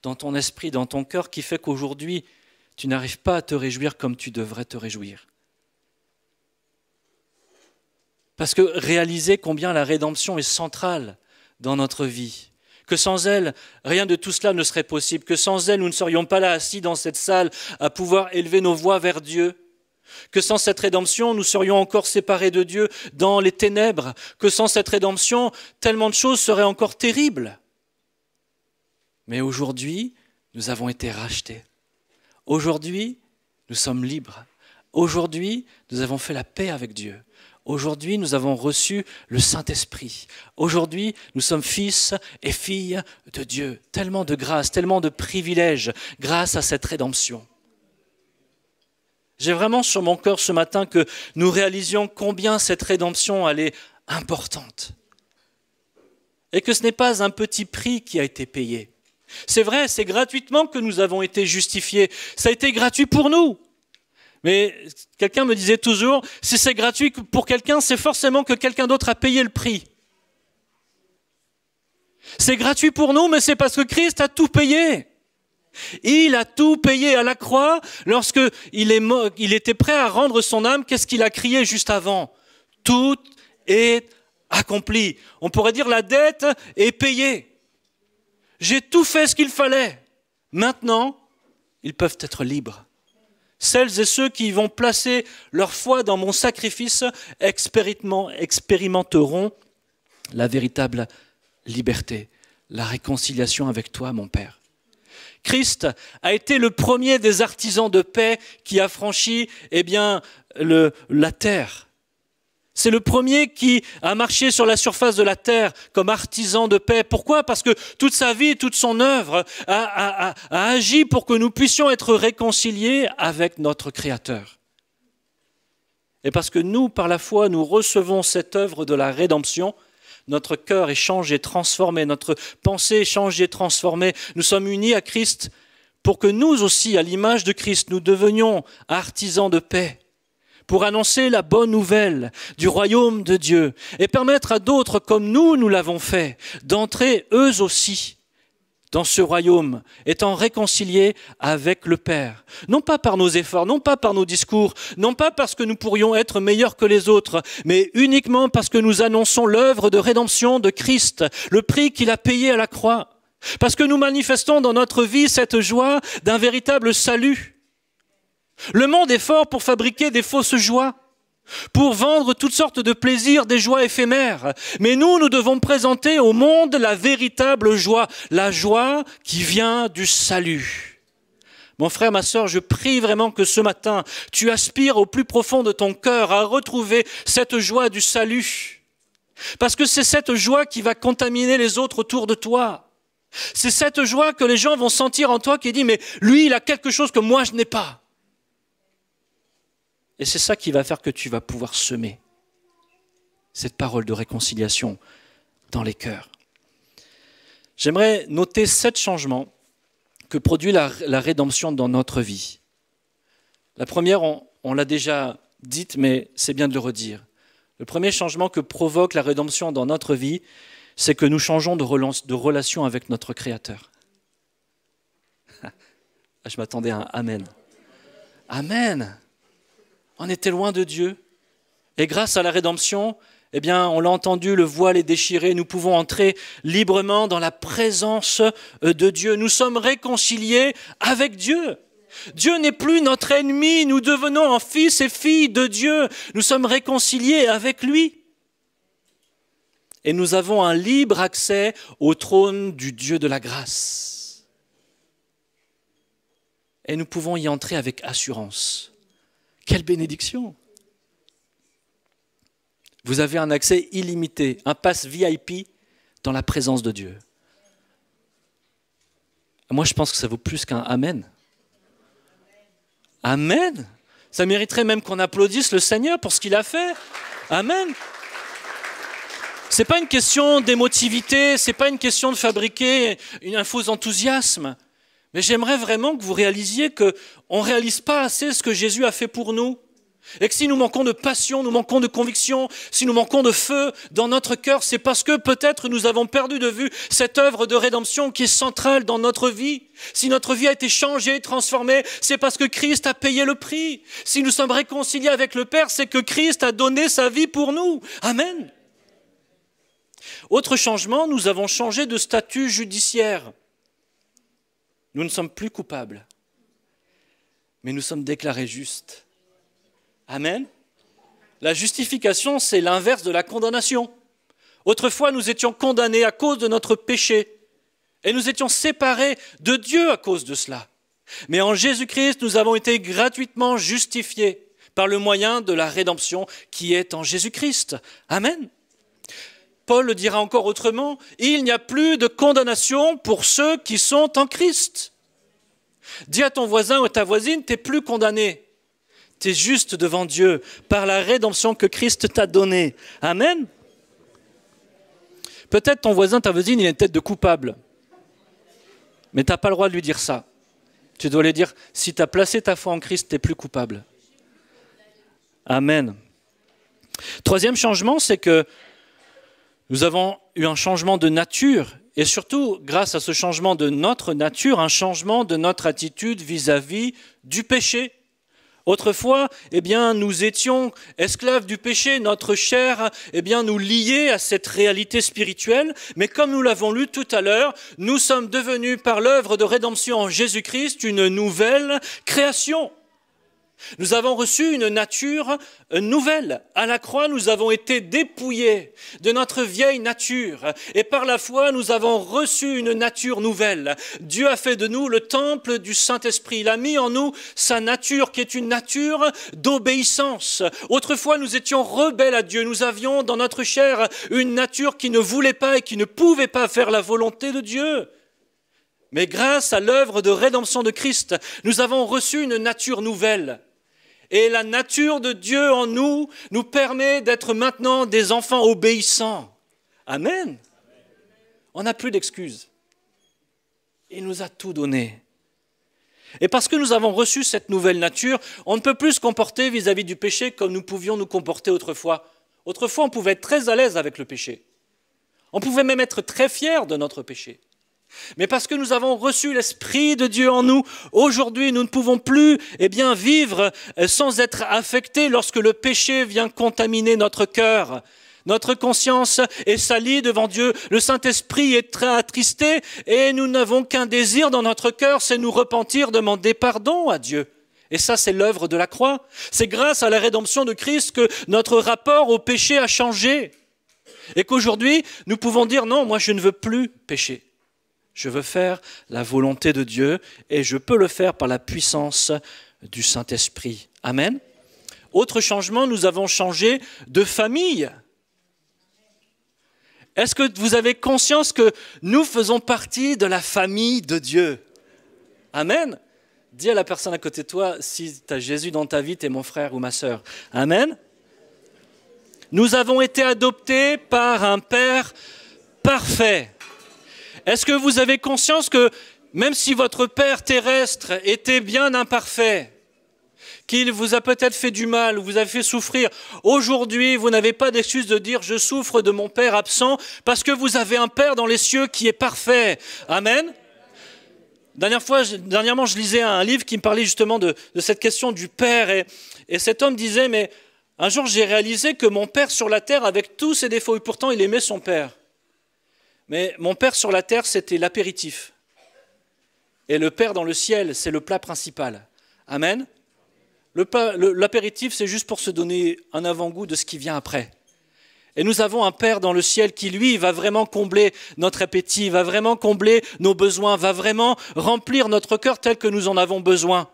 dans ton esprit, dans ton cœur, qui fait qu'aujourd'hui, tu n'arrives pas à te réjouir comme tu devrais te réjouir. Parce que réaliser combien la rédemption est centrale dans notre vie. Que sans elle, rien de tout cela ne serait possible. Que sans elle, nous ne serions pas là assis dans cette salle à pouvoir élever nos voix vers Dieu. Que sans cette rédemption, nous serions encore séparés de Dieu dans les ténèbres. Que sans cette rédemption, tellement de choses seraient encore terribles. Mais aujourd'hui, nous avons été rachetés. Aujourd'hui, nous sommes libres. Aujourd'hui, nous avons fait la paix avec Dieu. Aujourd'hui, nous avons reçu le Saint-Esprit. Aujourd'hui, nous sommes fils et filles de Dieu. Tellement de grâce, tellement de privilèges grâce à cette rédemption. J'ai vraiment sur mon cœur ce matin que nous réalisions combien cette rédemption elle est importante. Et que ce n'est pas un petit prix qui a été payé. C'est vrai, c'est gratuitement que nous avons été justifiés. Ça a été gratuit pour nous. Mais quelqu'un me disait toujours, si c'est gratuit pour quelqu'un, c'est forcément que quelqu'un d'autre a payé le prix. C'est gratuit pour nous, mais c'est parce que Christ a tout payé. Il a tout payé à la croix. Lorsqu'il était prêt à rendre son âme, qu'est-ce qu'il a crié juste avant? Tout est accompli. On pourrait dire la dette est payée. J'ai tout fait ce qu'il fallait. Maintenant, ils peuvent être libres. Celles et ceux qui vont placer leur foi dans mon sacrifice expérimenteront la véritable liberté, la réconciliation avec toi, mon Père. Christ a été le premier des artisans de paix qui a franchi la terre. C'est le premier qui a marché sur la surface de la terre comme artisan de paix. Pourquoi? Parce que toute sa vie, toute son œuvre a agi pour que nous puissions être réconciliés avec notre Créateur. Et parce que nous, par la foi, nous recevons cette œuvre de la rédemption, notre cœur est changé, transformé, notre pensée est changée, transformée. Nous sommes unis à Christ pour que nous aussi, à l'image de Christ, nous devenions artisans de paix, pour annoncer la bonne nouvelle du royaume de Dieu et permettre à d'autres, comme nous l'avons fait, d'entrer eux aussi dans ce royaume, étant réconciliés avec le Père. Non pas par nos efforts, non pas par nos discours, non pas parce que nous pourrions être meilleurs que les autres, mais uniquement parce que nous annonçons l'œuvre de rédemption de Christ, le prix qu'il a payé à la croix. Parce que nous manifestons dans notre vie cette joie d'un véritable salut. Le monde est fort pour fabriquer des fausses joies, pour vendre toutes sortes de plaisirs, des joies éphémères. Mais nous devons présenter au monde la véritable joie, la joie qui vient du salut. Mon frère, ma sœur, je prie vraiment que ce matin, tu aspires au plus profond de ton cœur à retrouver cette joie du salut. Parce que c'est cette joie qui va contaminer les autres autour de toi. C'est cette joie que les gens vont sentir en toi qui dit, mais lui, il a quelque chose que moi, je n'ai pas. Et c'est ça qui va faire que tu vas pouvoir semer cette parole de réconciliation dans les cœurs. J'aimerais noter 7 changements que produit la rédemption dans notre vie. La première, on l'a déjà dite, mais c'est bien de le redire. Le premier changement que provoque la rédemption dans notre vie, c'est que nous changeons de relation avec notre Créateur. Je m'attendais à un Amen. Amen. On était loin de Dieu. Et grâce à la rédemption, on l'a entendu, le voile est déchiré. Nous pouvons entrer librement dans la présence de Dieu. Nous sommes réconciliés avec Dieu. Dieu n'est plus notre ennemi. Nous devenons en fils et filles de Dieu. Nous sommes réconciliés avec lui. Et nous avons un libre accès au trône du Dieu de la grâce. Et nous pouvons y entrer avec assurance. Quelle bénédiction! Vous avez un accès illimité, un pass VIP dans la présence de Dieu. Moi, je pense que ça vaut plus qu'un Amen. Amen! Ça mériterait même qu'on applaudisse le Seigneur pour ce qu'il a fait. Amen! Ce n'est pas une question d'émotivité, ce n'est pas une question de fabriquer un faux enthousiasme. Mais j'aimerais vraiment que vous réalisiez qu'on ne réalise pas assez ce que Jésus a fait pour nous. Et que si nous manquons de passion, nous manquons de conviction, si nous manquons de feu dans notre cœur, c'est parce que peut-être nous avons perdu de vue cette œuvre de rédemption qui est centrale dans notre vie. Si notre vie a été changée, transformée, c'est parce que Christ a payé le prix. Si nous sommes réconciliés avec le Père, c'est que Christ a donné sa vie pour nous. Amen. Autre changement, nous avons changé de statut judiciaire. Nous ne sommes plus coupables, mais nous sommes déclarés justes. Amen. La justification, c'est l'inverse de la condamnation. Autrefois, nous étions condamnés à cause de notre péché et nous étions séparés de Dieu à cause de cela. Mais en Jésus-Christ, nous avons été gratuitement justifiés par le moyen de la rédemption qui est en Jésus-Christ. Amen. Paul le dira encore autrement, il n'y a plus de condamnation pour ceux qui sont en Christ. Dis à ton voisin ou à ta voisine, tu n'es plus condamné. Tu es juste devant Dieu par la rédemption que Christ t'a donnée. Amen. Peut-être ton voisin, ta voisine, il a une tête de coupable. Mais tu n'as pas le droit de lui dire ça. Tu dois lui dire, si tu as placé ta foi en Christ, tu n'es plus coupable. Amen. Troisième changement, c'est que nous avons eu un changement de nature et surtout, grâce à ce changement de notre nature, un changement de notre attitude vis-à-vis du péché. Autrefois, nous étions esclaves du péché, notre chair nous liait à cette réalité spirituelle, mais comme nous l'avons lu tout à l'heure, nous sommes devenus par l'œuvre de rédemption en Jésus-Christ une nouvelle création. Nous avons reçu une nature nouvelle. À la croix, nous avons été dépouillés de notre vieille nature. Et par la foi, nous avons reçu une nature nouvelle. Dieu a fait de nous le temple du Saint-Esprit. Il a mis en nous sa nature, qui est une nature d'obéissance. Autrefois, nous étions rebelles à Dieu. Nous avions dans notre chair une nature qui ne voulait pas et qui ne pouvait pas faire la volonté de Dieu. Mais grâce à l'œuvre de rédemption de Christ, nous avons reçu une nature nouvelle. Et la nature de Dieu en nous nous permet d'être maintenant des enfants obéissants. Amen. On n'a plus d'excuses. Il nous a tout donné. Et parce que nous avons reçu cette nouvelle nature, on ne peut plus se comporter vis-à-vis du péché comme nous pouvions nous comporter autrefois. Autrefois, on pouvait être très à l'aise avec le péché. On pouvait même être très fiers de notre péché. Mais parce que nous avons reçu l'Esprit de Dieu en nous, aujourd'hui nous ne pouvons plus vivre sans être affectés lorsque le péché vient contaminer notre cœur. Notre conscience est salie devant Dieu, le Saint-Esprit est très attristé et nous n'avons qu'un désir dans notre cœur, c'est nous repentir, demander pardon à Dieu. Et ça, c'est l'œuvre de la croix. C'est grâce à la rédemption de Christ que notre rapport au péché a changé. Et qu'aujourd'hui, nous pouvons dire non, moi je ne veux plus pécher. Je veux faire la volonté de Dieu et je peux le faire par la puissance du Saint-Esprit. Amen. Autre changement, nous avons changé de famille. Est-ce que vous avez conscience que nous faisons partie de la famille de Dieu? Amen. Dis à la personne à côté de toi, si tu as Jésus dans ta vie, tu es mon frère ou ma sœur. Amen. Nous avons été adoptés par un Père parfait. Est-ce que vous avez conscience que même si votre Père terrestre était bien imparfait, qu'il vous a peut-être fait du mal, vous a fait souffrir, aujourd'hui vous n'avez pas d'excuse de dire « je souffre de mon Père absent » parce que vous avez un Père dans les cieux qui est parfait. Amen. Dernièrement, je lisais un livre qui me parlait justement de cette question du Père et cet homme disait « mais un jour j'ai réalisé que mon Père sur la terre avec tous ses défauts et pourtant il aimait son Père. Mais mon Père sur la terre, c'était l'apéritif. Et le Père dans le ciel, c'est le plat principal. Amen. L'apéritif, c'est juste pour se donner un avant-goût de ce qui vient après. Et nous avons un Père dans le ciel qui, lui, va vraiment combler notre appétit, va vraiment combler nos besoins, va vraiment remplir notre cœur tel que nous en avons besoin.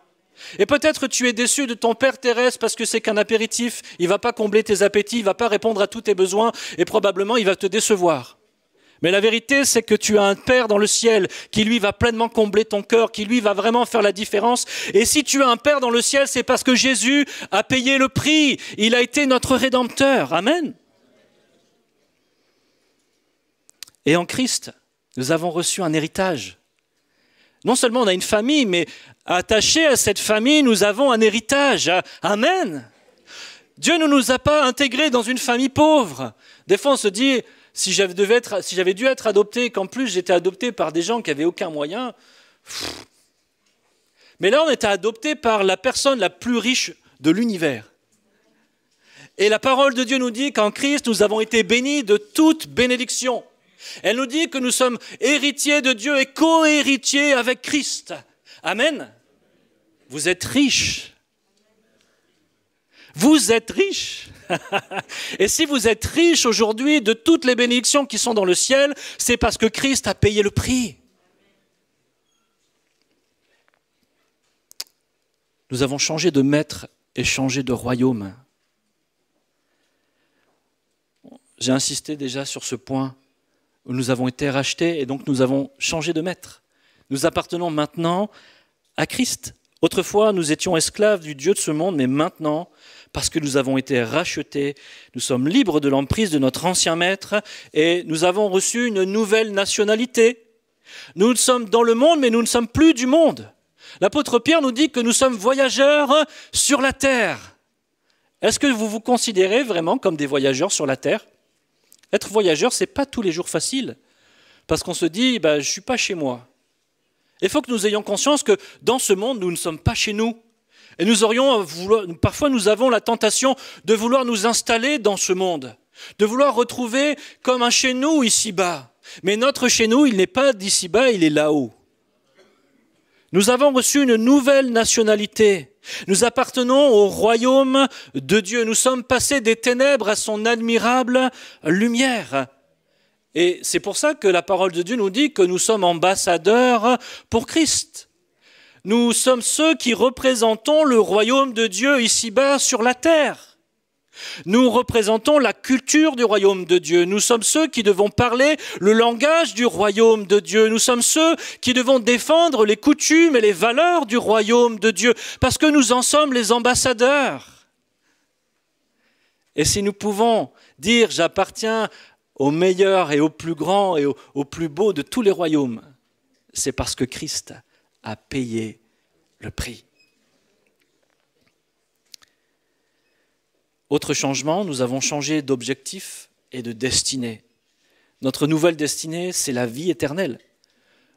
Et peut-être tu es déçu de ton Père terrestre parce que c'est qu'un apéritif. Il ne va pas combler tes appétits, il ne va pas répondre à tous tes besoins et probablement il va te décevoir. Mais la vérité, c'est que tu as un Père dans le ciel qui, lui, va pleinement combler ton cœur, qui, lui, va vraiment faire la différence. Et si tu as un Père dans le ciel, c'est parce que Jésus a payé le prix. Il a été notre Rédempteur. Amen. Et en Christ, nous avons reçu un héritage. Non seulement on a une famille, mais attaché à cette famille, nous avons un héritage. Amen. Dieu ne nous a pas intégrés dans une famille pauvre. Des fois, on se dit... Si j'avais dû être adopté et qu'en plus j'étais adopté par des gens qui n'avaient aucun moyen. Mais là, on était adopté par la personne la plus riche de l'univers. Et la parole de Dieu nous dit qu'en Christ, nous avons été bénis de toute bénédiction. Elle nous dit que nous sommes héritiers de Dieu et co-héritiers avec Christ. Amen. Vous êtes riches. Vous êtes riches. Et si vous êtes riches aujourd'hui de toutes les bénédictions qui sont dans le ciel, c'est parce que Christ a payé le prix. Nous avons changé de maître et changé de royaume. J'ai insisté déjà sur ce point où nous avons été rachetés et donc nous avons changé de maître. Nous appartenons maintenant à Christ. Autrefois, nous étions esclaves du Dieu de ce monde, mais maintenant, parce que nous avons été rachetés, nous sommes libres de l'emprise de notre ancien maître et nous avons reçu une nouvelle nationalité. Nous sommes dans le monde, mais nous ne sommes plus du monde. L'apôtre Pierre nous dit que nous sommes voyageurs sur la terre. Est-ce que vous vous considérez vraiment comme des voyageurs sur la terre ? Être voyageur, ce n'est pas tous les jours facile, parce qu'on se dit, je ne suis pas chez moi. Il faut que nous ayons conscience que dans ce monde, nous ne sommes pas chez nous. Et parfois nous avons la tentation de vouloir nous installer dans ce monde, de vouloir retrouver comme un chez nous ici-bas. Mais notre chez nous, il n'est pas d'ici-bas, il est là-haut. Nous avons reçu une nouvelle nationalité. Nous appartenons au royaume de Dieu. Nous sommes passés des ténèbres à son admirable lumière. Et c'est pour ça que la parole de Dieu nous dit que nous sommes ambassadeurs pour Christ. Nous sommes ceux qui représentons le royaume de Dieu ici-bas sur la terre. Nous représentons la culture du royaume de Dieu. Nous sommes ceux qui devons parler le langage du royaume de Dieu. Nous sommes ceux qui devons défendre les coutumes et les valeurs du royaume de Dieu, parce que nous en sommes les ambassadeurs. Et si nous pouvons dire « j'appartiens au meilleur et au plus grand et au plus beau de tous les royaumes », c'est parce que Christ a payé le prix. Autre changement, nous avons changé d'objectif et de destinée. Notre nouvelle destinée, c'est la vie éternelle.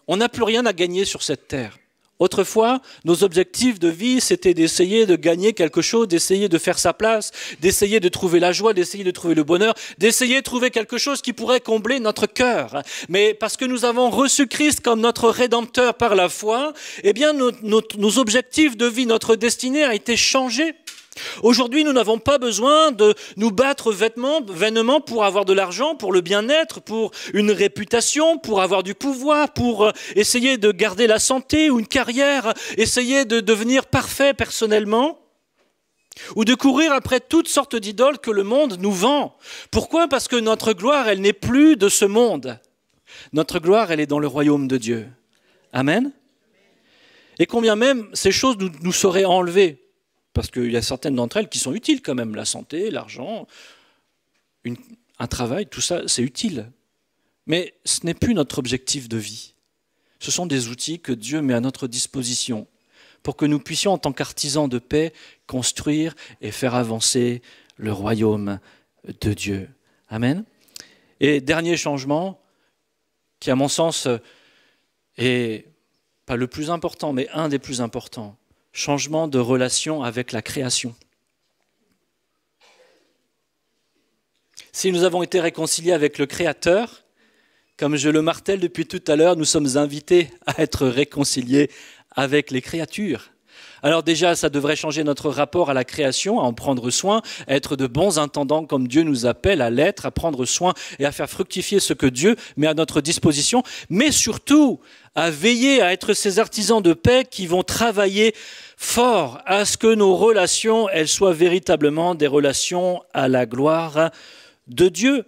On n'a plus rien à gagner sur cette terre. Autrefois, nos objectifs de vie, c'était d'essayer de gagner quelque chose, d'essayer de faire sa place, d'essayer de trouver la joie, d'essayer de trouver le bonheur, d'essayer de trouver quelque chose qui pourrait combler notre cœur. Mais parce que nous avons reçu Christ comme notre Rédempteur par la foi, eh bien nos objectifs de vie, notre destinée a été changée. Aujourd'hui, nous n'avons pas besoin de nous battre vainement pour avoir de l'argent, pour le bien-être, pour une réputation, pour avoir du pouvoir, pour essayer de garder la santé ou une carrière, essayer de devenir parfait personnellement, ou de courir après toutes sortes d'idoles que le monde nous vend. Pourquoi ? Parce que notre gloire, elle n'est plus de ce monde. Notre gloire, elle est dans le royaume de Dieu. Amen. Et combien même ces choses nous seraient enlevées. Parce qu'il y a certaines d'entre elles qui sont utiles quand même, la santé, l'argent, un travail, tout ça, c'est utile. Mais ce n'est plus notre objectif de vie. Ce sont des outils que Dieu met à notre disposition pour que nous puissions, en tant qu'artisans de paix, construire et faire avancer le royaume de Dieu. Amen. Et dernier changement, qui à mon sens est pas le plus important, mais un des plus importants. Changement de relation avec la création. Si nous avons été réconciliés avec le Créateur, comme je le martèle depuis tout à l'heure, nous sommes invités à être réconciliés avec les créatures. Alors déjà, ça devrait changer notre rapport à la création, à en prendre soin, à être de bons intendants comme Dieu nous appelle à l'être, à prendre soin et à faire fructifier ce que Dieu met à notre disposition, mais surtout à veiller à être ces artisans de paix qui vont travailler fort à ce que nos relations, elles soient véritablement des relations à la gloire de Dieu.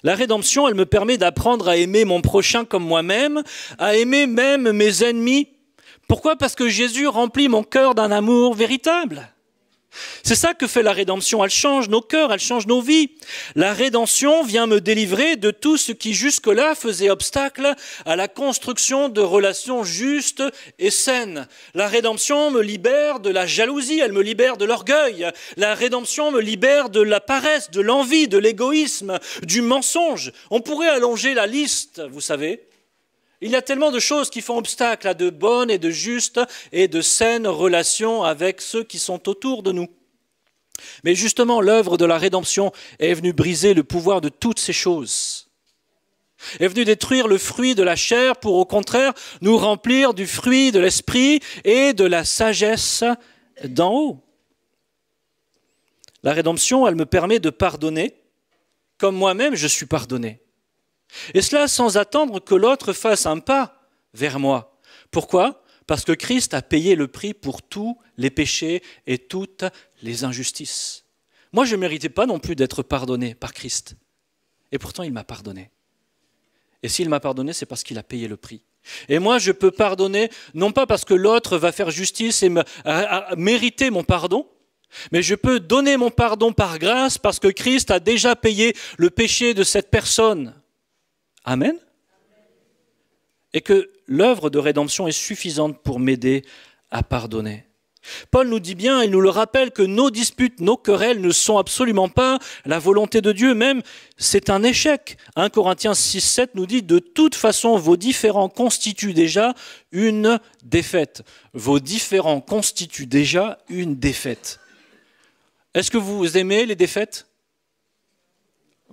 La rédemption, elle me permet d'apprendre à aimer mon prochain comme moi-même, à aimer même mes ennemis. Pourquoi ? Parce que Jésus remplit mon cœur d'un amour véritable. C'est ça que fait la rédemption. Elle change nos cœurs, elle change nos vies. La rédemption vient me délivrer de tout ce qui jusque-là faisait obstacle à la construction de relations justes et saines. La rédemption me libère de la jalousie, elle me libère de l'orgueil. La rédemption me libère de la paresse, de l'envie, de l'égoïsme, du mensonge. On pourrait allonger la liste, vous savez. Il y a tellement de choses qui font obstacle à de bonnes et de justes et de saines relations avec ceux qui sont autour de nous. Mais justement, l'œuvre de la rédemption est venue briser le pouvoir de toutes ces choses. Est venue détruire le fruit de la chair pour au contraire nous remplir du fruit de l'esprit et de la sagesse d'en haut. La rédemption, elle me permet de pardonner comme moi-même je suis pardonné. Et cela sans attendre que l'autre fasse un pas vers moi. Pourquoi ? Parce que Christ a payé le prix pour tous les péchés et toutes les injustices. Moi, je ne méritais pas non plus d'être pardonné par Christ. Et pourtant, il m'a pardonné. Et s'il m'a pardonné, c'est parce qu'il a payé le prix. Et moi, je peux pardonner, non pas parce que l'autre va faire justice et mériter mon pardon, mais je peux donner mon pardon par grâce parce que Christ a déjà payé le péché de cette personne. Amen. Et que l'œuvre de rédemption est suffisante pour m'aider à pardonner. Paul nous dit bien, il nous le rappelle, que nos disputes, nos querelles ne sont absolument pas la volonté de Dieu, même c'est un échec. 1 Corinthiens 6,7 nous dit « De toute façon, vos différends constituent déjà une défaite. » Vos différends constituent déjà une défaite. Est-ce que vous aimez les défaites ?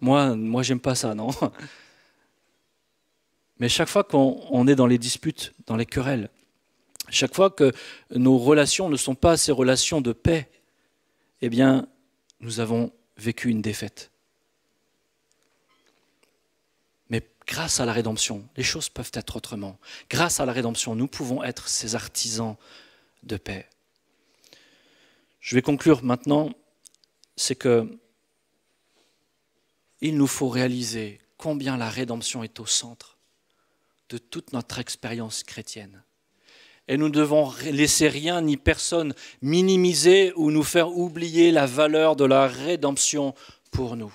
Moi, j'aime pas ça, non ? Mais chaque fois qu'on est dans les disputes, dans les querelles, chaque fois que nos relations ne sont pas ces relations de paix, eh bien, nous avons vécu une défaite. Mais grâce à la rédemption, les choses peuvent être autrement. Grâce à la rédemption, nous pouvons être ces artisans de paix. Je vais conclure maintenant, c'est que il nous faut réaliser combien la rédemption est au centre de toute notre expérience chrétienne. Et nous ne devons laisser rien ni personne minimiser ou nous faire oublier la valeur de la rédemption pour nous.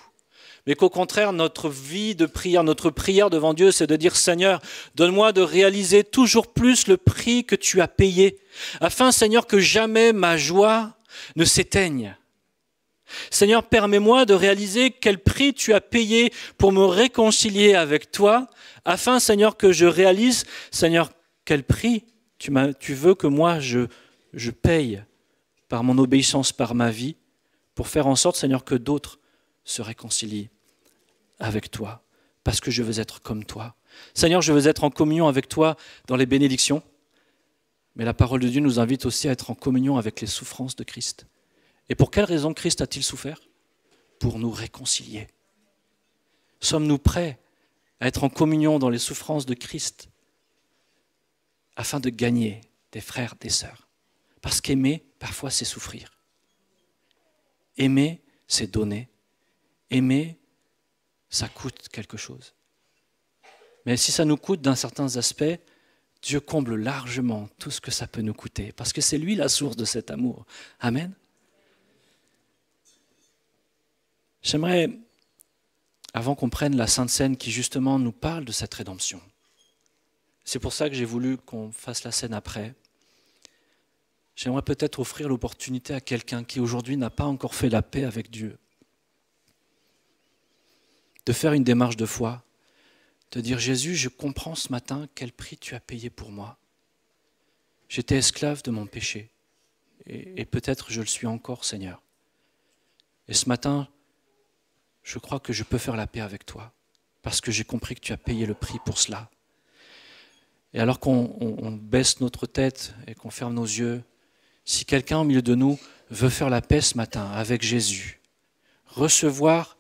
Mais qu'au contraire, notre vie de prière, notre prière devant Dieu, c'est de dire « Seigneur, donne-moi de réaliser toujours plus le prix que tu as payé, afin, Seigneur, que jamais ma joie ne s'éteigne. Seigneur, permets-moi de réaliser quel prix tu as payé pour me réconcilier avec toi, afin, Seigneur, que je réalise, Seigneur, quel prix tu veux que moi je paye par mon obéissance, par ma vie, pour faire en sorte, Seigneur, que d'autres se réconcilient avec toi, parce que je veux être comme toi. Seigneur, je veux être en communion avec toi dans les bénédictions, mais la parole de Dieu nous invite aussi à être en communion avec les souffrances de Christ. Et pour quelle raison Christ a-t-il souffert ? Pour nous réconcilier. Sommes-nous prêts à être en communion dans les souffrances de Christ afin de gagner des frères, des sœurs ? Parce qu'aimer, parfois, c'est souffrir. Aimer, c'est donner. Aimer, ça coûte quelque chose. Mais si ça nous coûte d'un certain aspect, Dieu comble largement tout ce que ça peut nous coûter, parce que c'est lui la source de cet amour. Amen. J'aimerais, avant qu'on prenne la Sainte Seine qui justement nous parle de cette rédemption, c'est pour ça que j'ai voulu qu'on fasse la scène après, j'aimerais peut-être offrir l'opportunité à quelqu'un qui aujourd'hui n'a pas encore fait la paix avec Dieu, de faire une démarche de foi, de dire « Jésus, je comprends ce matin quel prix tu as payé pour moi. J'étais esclave de mon péché et peut-être je le suis encore, Seigneur. Et ce matin, je crois que je peux faire la paix avec toi parce que j'ai compris que tu as payé le prix pour cela. » Et alors qu'on baisse notre tête et qu'on ferme nos yeux, si quelqu'un au milieu de nous veut faire la paix ce matin avec Jésus, recevoir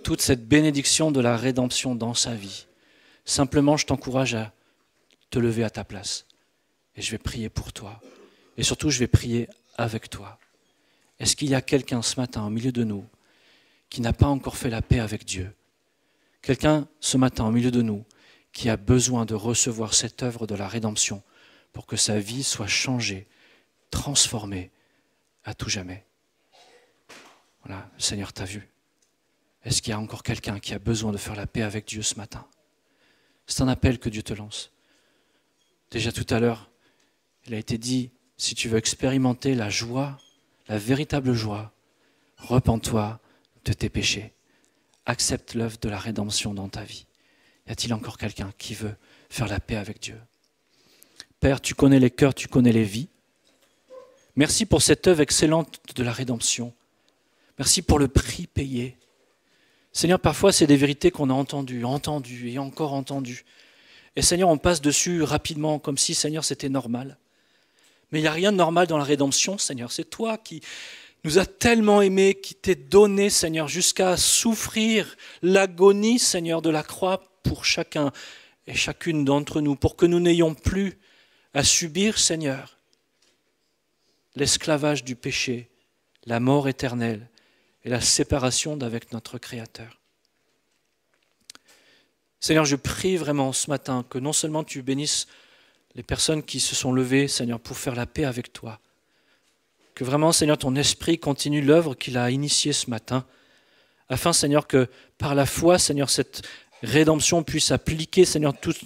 toute cette bénédiction de la rédemption dans sa vie, simplement je t'encourage à te lever à ta place et je vais prier pour toi. Et surtout, je vais prier avec toi. Est-ce qu'il y a quelqu'un ce matin au milieu de nous qui n'a pas encore fait la paix avec Dieu? Quelqu'un ce matin au milieu de nous qui a besoin de recevoir cette œuvre de la rédemption pour que sa vie soit changée, transformée à tout jamais. Voilà, le Seigneur t'a vu. Est-ce qu'il y a encore quelqu'un qui a besoin de faire la paix avec Dieu ce matin? C'est un appel que Dieu te lance. Déjà tout à l'heure, il a été dit, si tu veux expérimenter la joie, la véritable joie, repens-toi de tes péchés. Accepte l'œuvre de la rédemption dans ta vie. Y a-t-il encore quelqu'un qui veut faire la paix avec Dieu? Père, tu connais les cœurs, tu connais les vies. Merci pour cette œuvre excellente de la rédemption. Merci pour le prix payé. Seigneur, parfois c'est des vérités qu'on a entendues et encore entendues. Et Seigneur, on passe dessus rapidement comme si, Seigneur, c'était normal. Mais il n'y a rien de normal dans la rédemption, Seigneur. C'est toi qui nous as tellement aimés, qui t'es donné, Seigneur, jusqu'à souffrir l'agonie, Seigneur, de la croix pour chacun et chacune d'entre nous, pour que nous n'ayons plus à subir, Seigneur, l'esclavage du péché, la mort éternelle et la séparation d'avec notre Créateur. Seigneur, je prie vraiment ce matin que non seulement tu bénisses les personnes qui se sont levées, Seigneur, pour faire la paix avec toi, que vraiment, Seigneur, ton esprit continue l'œuvre qu'il a initiée ce matin, afin, Seigneur, que par la foi, Seigneur, cette rédemption puisse appliquer, Seigneur, toute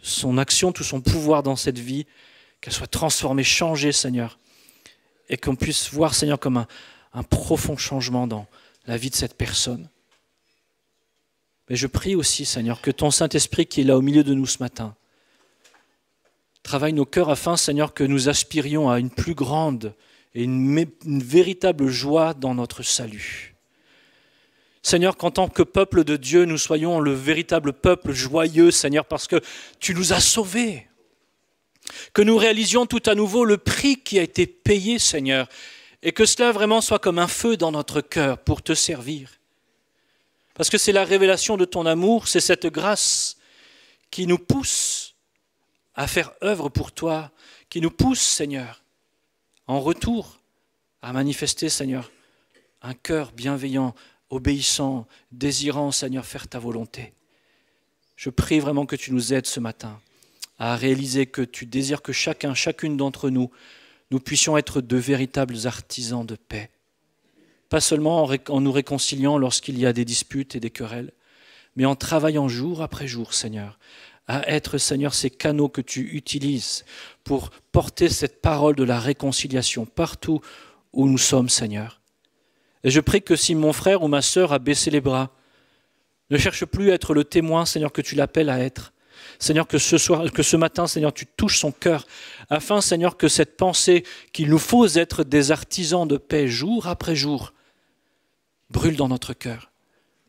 son action, tout son pouvoir dans cette vie, qu'elle soit transformée, changée, Seigneur, et qu'on puisse voir, Seigneur, comme un profond changement dans la vie de cette personne. Mais je prie aussi, Seigneur, que ton Saint-Esprit qui est là au milieu de nous ce matin travaille nos cœurs afin, Seigneur, que nous aspirions à une plus grande et une véritable joie dans notre salut. Seigneur, qu'en tant que peuple de Dieu, nous soyons le véritable peuple joyeux, Seigneur, parce que tu nous as sauvés. Que nous réalisions tout à nouveau le prix qui a été payé, Seigneur, et que cela vraiment soit comme un feu dans notre cœur pour te servir. Parce que c'est la révélation de ton amour, c'est cette grâce qui nous pousse à faire œuvre pour toi, qui nous pousse, Seigneur, en retour, à manifester, Seigneur, un cœur bienveillant, obéissant, désirant, Seigneur, faire ta volonté. Je prie vraiment que tu nous aides ce matin à réaliser que tu désires que chacune d'entre nous, nous puissions être de véritables artisans de paix. Pas seulement en nous réconciliant lorsqu'il y a des disputes et des querelles, mais en travaillant jour après jour, Seigneur, à être, Seigneur, ces canaux que tu utilises pour porter cette parole de la réconciliation partout où nous sommes, Seigneur. Et je prie que si mon frère ou ma sœur a baissé les bras, ne cherche plus à être le témoin, Seigneur, que tu l'appelles à être. Seigneur, que ce matin, Seigneur, tu touches son cœur, afin, Seigneur, que cette pensée qu'il nous faut être des artisans de paix jour après jour brûle dans notre cœur,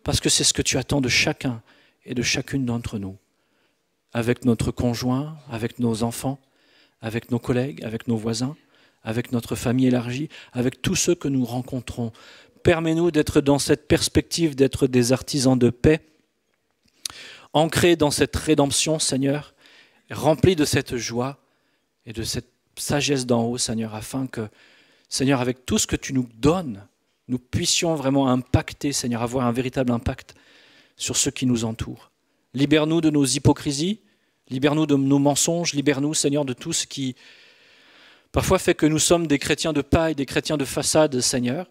parce que c'est ce que tu attends de chacun et de chacune d'entre nous, avec notre conjoint, avec nos enfants, avec nos collègues, avec nos voisins, avec notre famille élargie, avec tous ceux que nous rencontrons. Permets-nous d'être dans cette perspective, d'être des artisans de paix, ancrés dans cette rédemption, Seigneur, remplis de cette joie et de cette sagesse d'en haut, Seigneur, afin que, Seigneur, avec tout ce que tu nous donnes, nous puissions vraiment impacter, Seigneur, avoir un véritable impact sur ceux qui nous entourent. Libère-nous de nos hypocrisies, libère-nous de nos mensonges, libère-nous, Seigneur, de tout ce qui parfois fait que nous sommes des chrétiens de paille, des chrétiens de façade, Seigneur,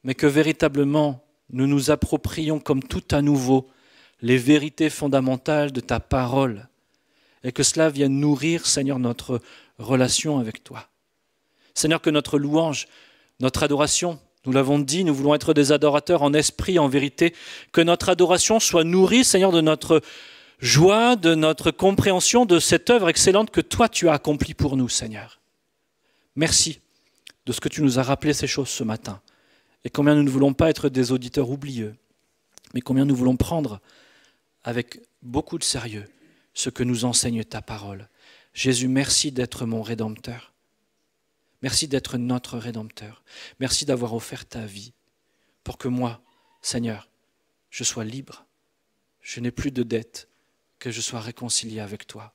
mais que véritablement nous nous approprions comme tout à nouveau les vérités fondamentales de ta parole et que cela vienne nourrir, Seigneur, notre relation avec toi. Seigneur, que notre louange, notre adoration, nous l'avons dit, nous voulons être des adorateurs en esprit, en vérité, que notre adoration soit nourrie, Seigneur, de notre joie, de notre compréhension de cette œuvre excellente que toi tu as accomplie pour nous, Seigneur. Merci de ce que tu nous as rappelé ces choses ce matin et combien nous ne voulons pas être des auditeurs oublieux, mais combien nous voulons prendre avec beaucoup de sérieux ce que nous enseigne ta parole. Jésus, merci d'être mon Rédempteur. Merci d'être notre Rédempteur. Merci d'avoir offert ta vie pour que moi, Seigneur, je sois libre. Je n'ai plus de dette, que je sois réconcilié avec toi.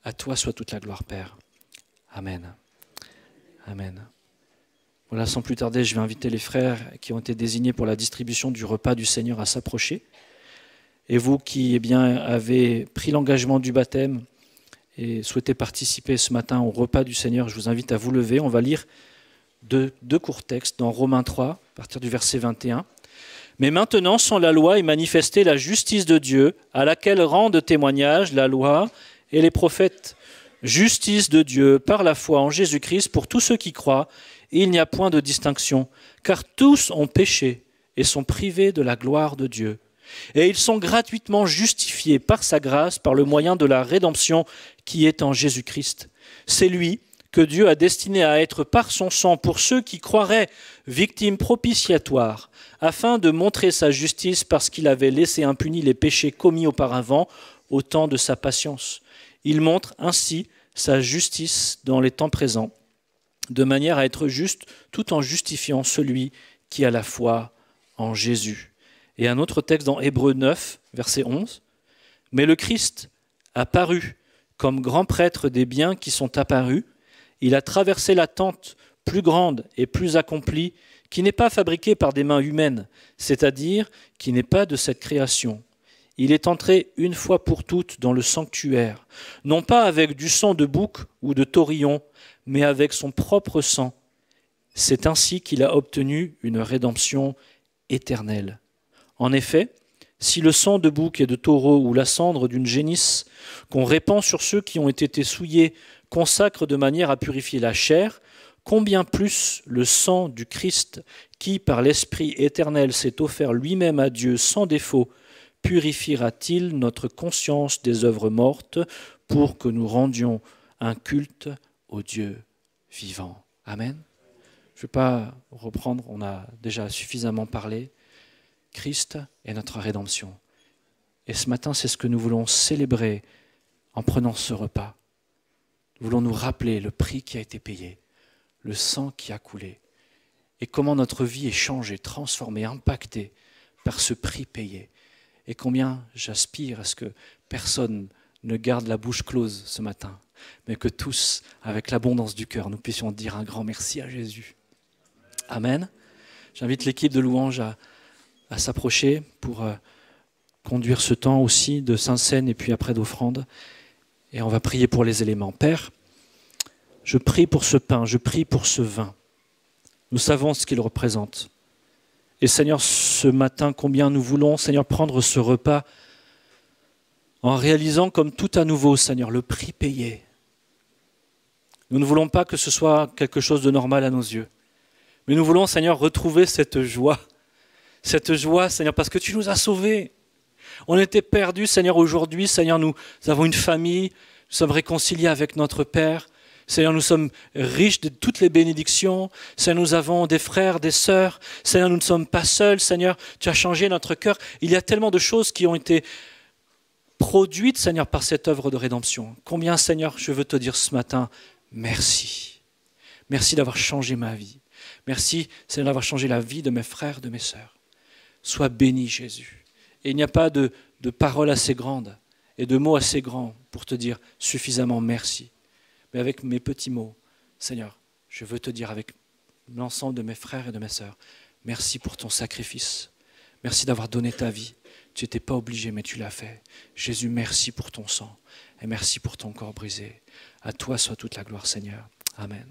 À toi soit toute la gloire, Père. Amen. Amen. Voilà, sans plus tarder, je vais inviter les frères qui ont été désignés pour la distribution du repas du Seigneur à s'approcher. Et vous qui avez pris l'engagement du baptême et souhaitez participer ce matin au repas du Seigneur, je vous invite à vous lever. On va lire deux courts textes dans Romains 3, à partir du verset 21. « Mais maintenant, sans la loi est manifestée la justice de Dieu, à laquelle rendent témoignage la loi et les prophètes. Justice de Dieu par la foi en Jésus-Christ pour tous ceux qui croient. Il n'y a point de distinction, car tous ont péché et sont privés de la gloire de Dieu. Et ils sont gratuitement justifiés par sa grâce, par le moyen de la rédemption qui est en Jésus-Christ. C'est lui que Dieu a destiné à être par son sang pour ceux qui croiraient victimes propitiatoires, afin de montrer sa justice parce qu'il avait laissé impunis les péchés commis auparavant au temps de sa patience. Il montre ainsi sa justice dans les temps présents, de manière à être juste tout en justifiant celui qui a la foi en Jésus. Et un autre texte dans Hébreux 9, verset 11. « Mais le Christ a paru comme grand prêtre des biens qui sont apparus. Il a traversé la tente plus grande et plus accomplie, qui n'est pas fabriquée par des mains humaines, c'est-à-dire qui n'est pas de cette création. Il est entré une fois pour toutes dans le sanctuaire, non pas avec du sang de bouc ou de taurillon, mais avec son propre sang. C'est ainsi qu'il a obtenu une rédemption éternelle. En effet, si le sang de bouc et de taureau ou la cendre d'une génisse qu'on répand sur ceux qui ont été souillés consacre de manière à purifier la chair, combien plus le sang du Christ qui, par l'Esprit éternel, s'est offert lui-même à Dieu sans défaut, purifiera-t-il notre conscience des œuvres mortes pour que nous rendions un culte au Dieu vivant. Amen. Je ne vais pas reprendre, on a déjà suffisamment parlé. Christ est notre rédemption. Et ce matin, c'est ce que nous voulons célébrer en prenant ce repas. Nous voulons nous rappeler le prix qui a été payé, le sang qui a coulé, et comment notre vie est changée, transformée, impactée par ce prix payé. Et combien j'aspire à ce que personne ne garde la bouche close ce matin, mais que tous, avec l'abondance du cœur, nous puissions dire un grand merci à Jésus. Amen. J'invite l'équipe de louange à s'approcher pour conduire ce temps aussi de Sainte-Seine et puis après d'offrande. Et on va prier pour les éléments. Père, je prie pour ce pain, je prie pour ce vin. Nous savons ce qu'il représente. Et Seigneur, ce matin, combien nous voulons, Seigneur, prendre ce repas en réalisant comme tout à nouveau, Seigneur, le prix payé. Nous ne voulons pas que ce soit quelque chose de normal à nos yeux. Mais nous voulons, Seigneur, retrouver cette joie, Seigneur, parce que tu nous as sauvés. On était perdus, Seigneur, aujourd'hui, Seigneur, nous avons une famille, nous sommes réconciliés avec notre Père. Seigneur, nous sommes riches de toutes les bénédictions. Seigneur, nous avons des frères, des sœurs. Seigneur, nous ne sommes pas seuls. Seigneur, tu as changé notre cœur. Il y a tellement de choses qui ont été produites, Seigneur, par cette œuvre de rédemption. Combien, Seigneur, je veux te dire ce matin, merci. Merci d'avoir changé ma vie. Merci, Seigneur, d'avoir changé la vie de mes frères, de mes sœurs. Sois béni, Jésus. Et il n'y a pas de paroles assez grandes et de mots assez grands pour te dire suffisamment merci. Mais avec mes petits mots, Seigneur, je veux te dire avec l'ensemble de mes frères et de mes sœurs, merci pour ton sacrifice. Merci d'avoir donné ta vie. Tu n'étais pas obligé, mais tu l'as fait. Jésus, merci pour ton sang et merci pour ton corps brisé. À toi soit toute la gloire, Seigneur. Amen.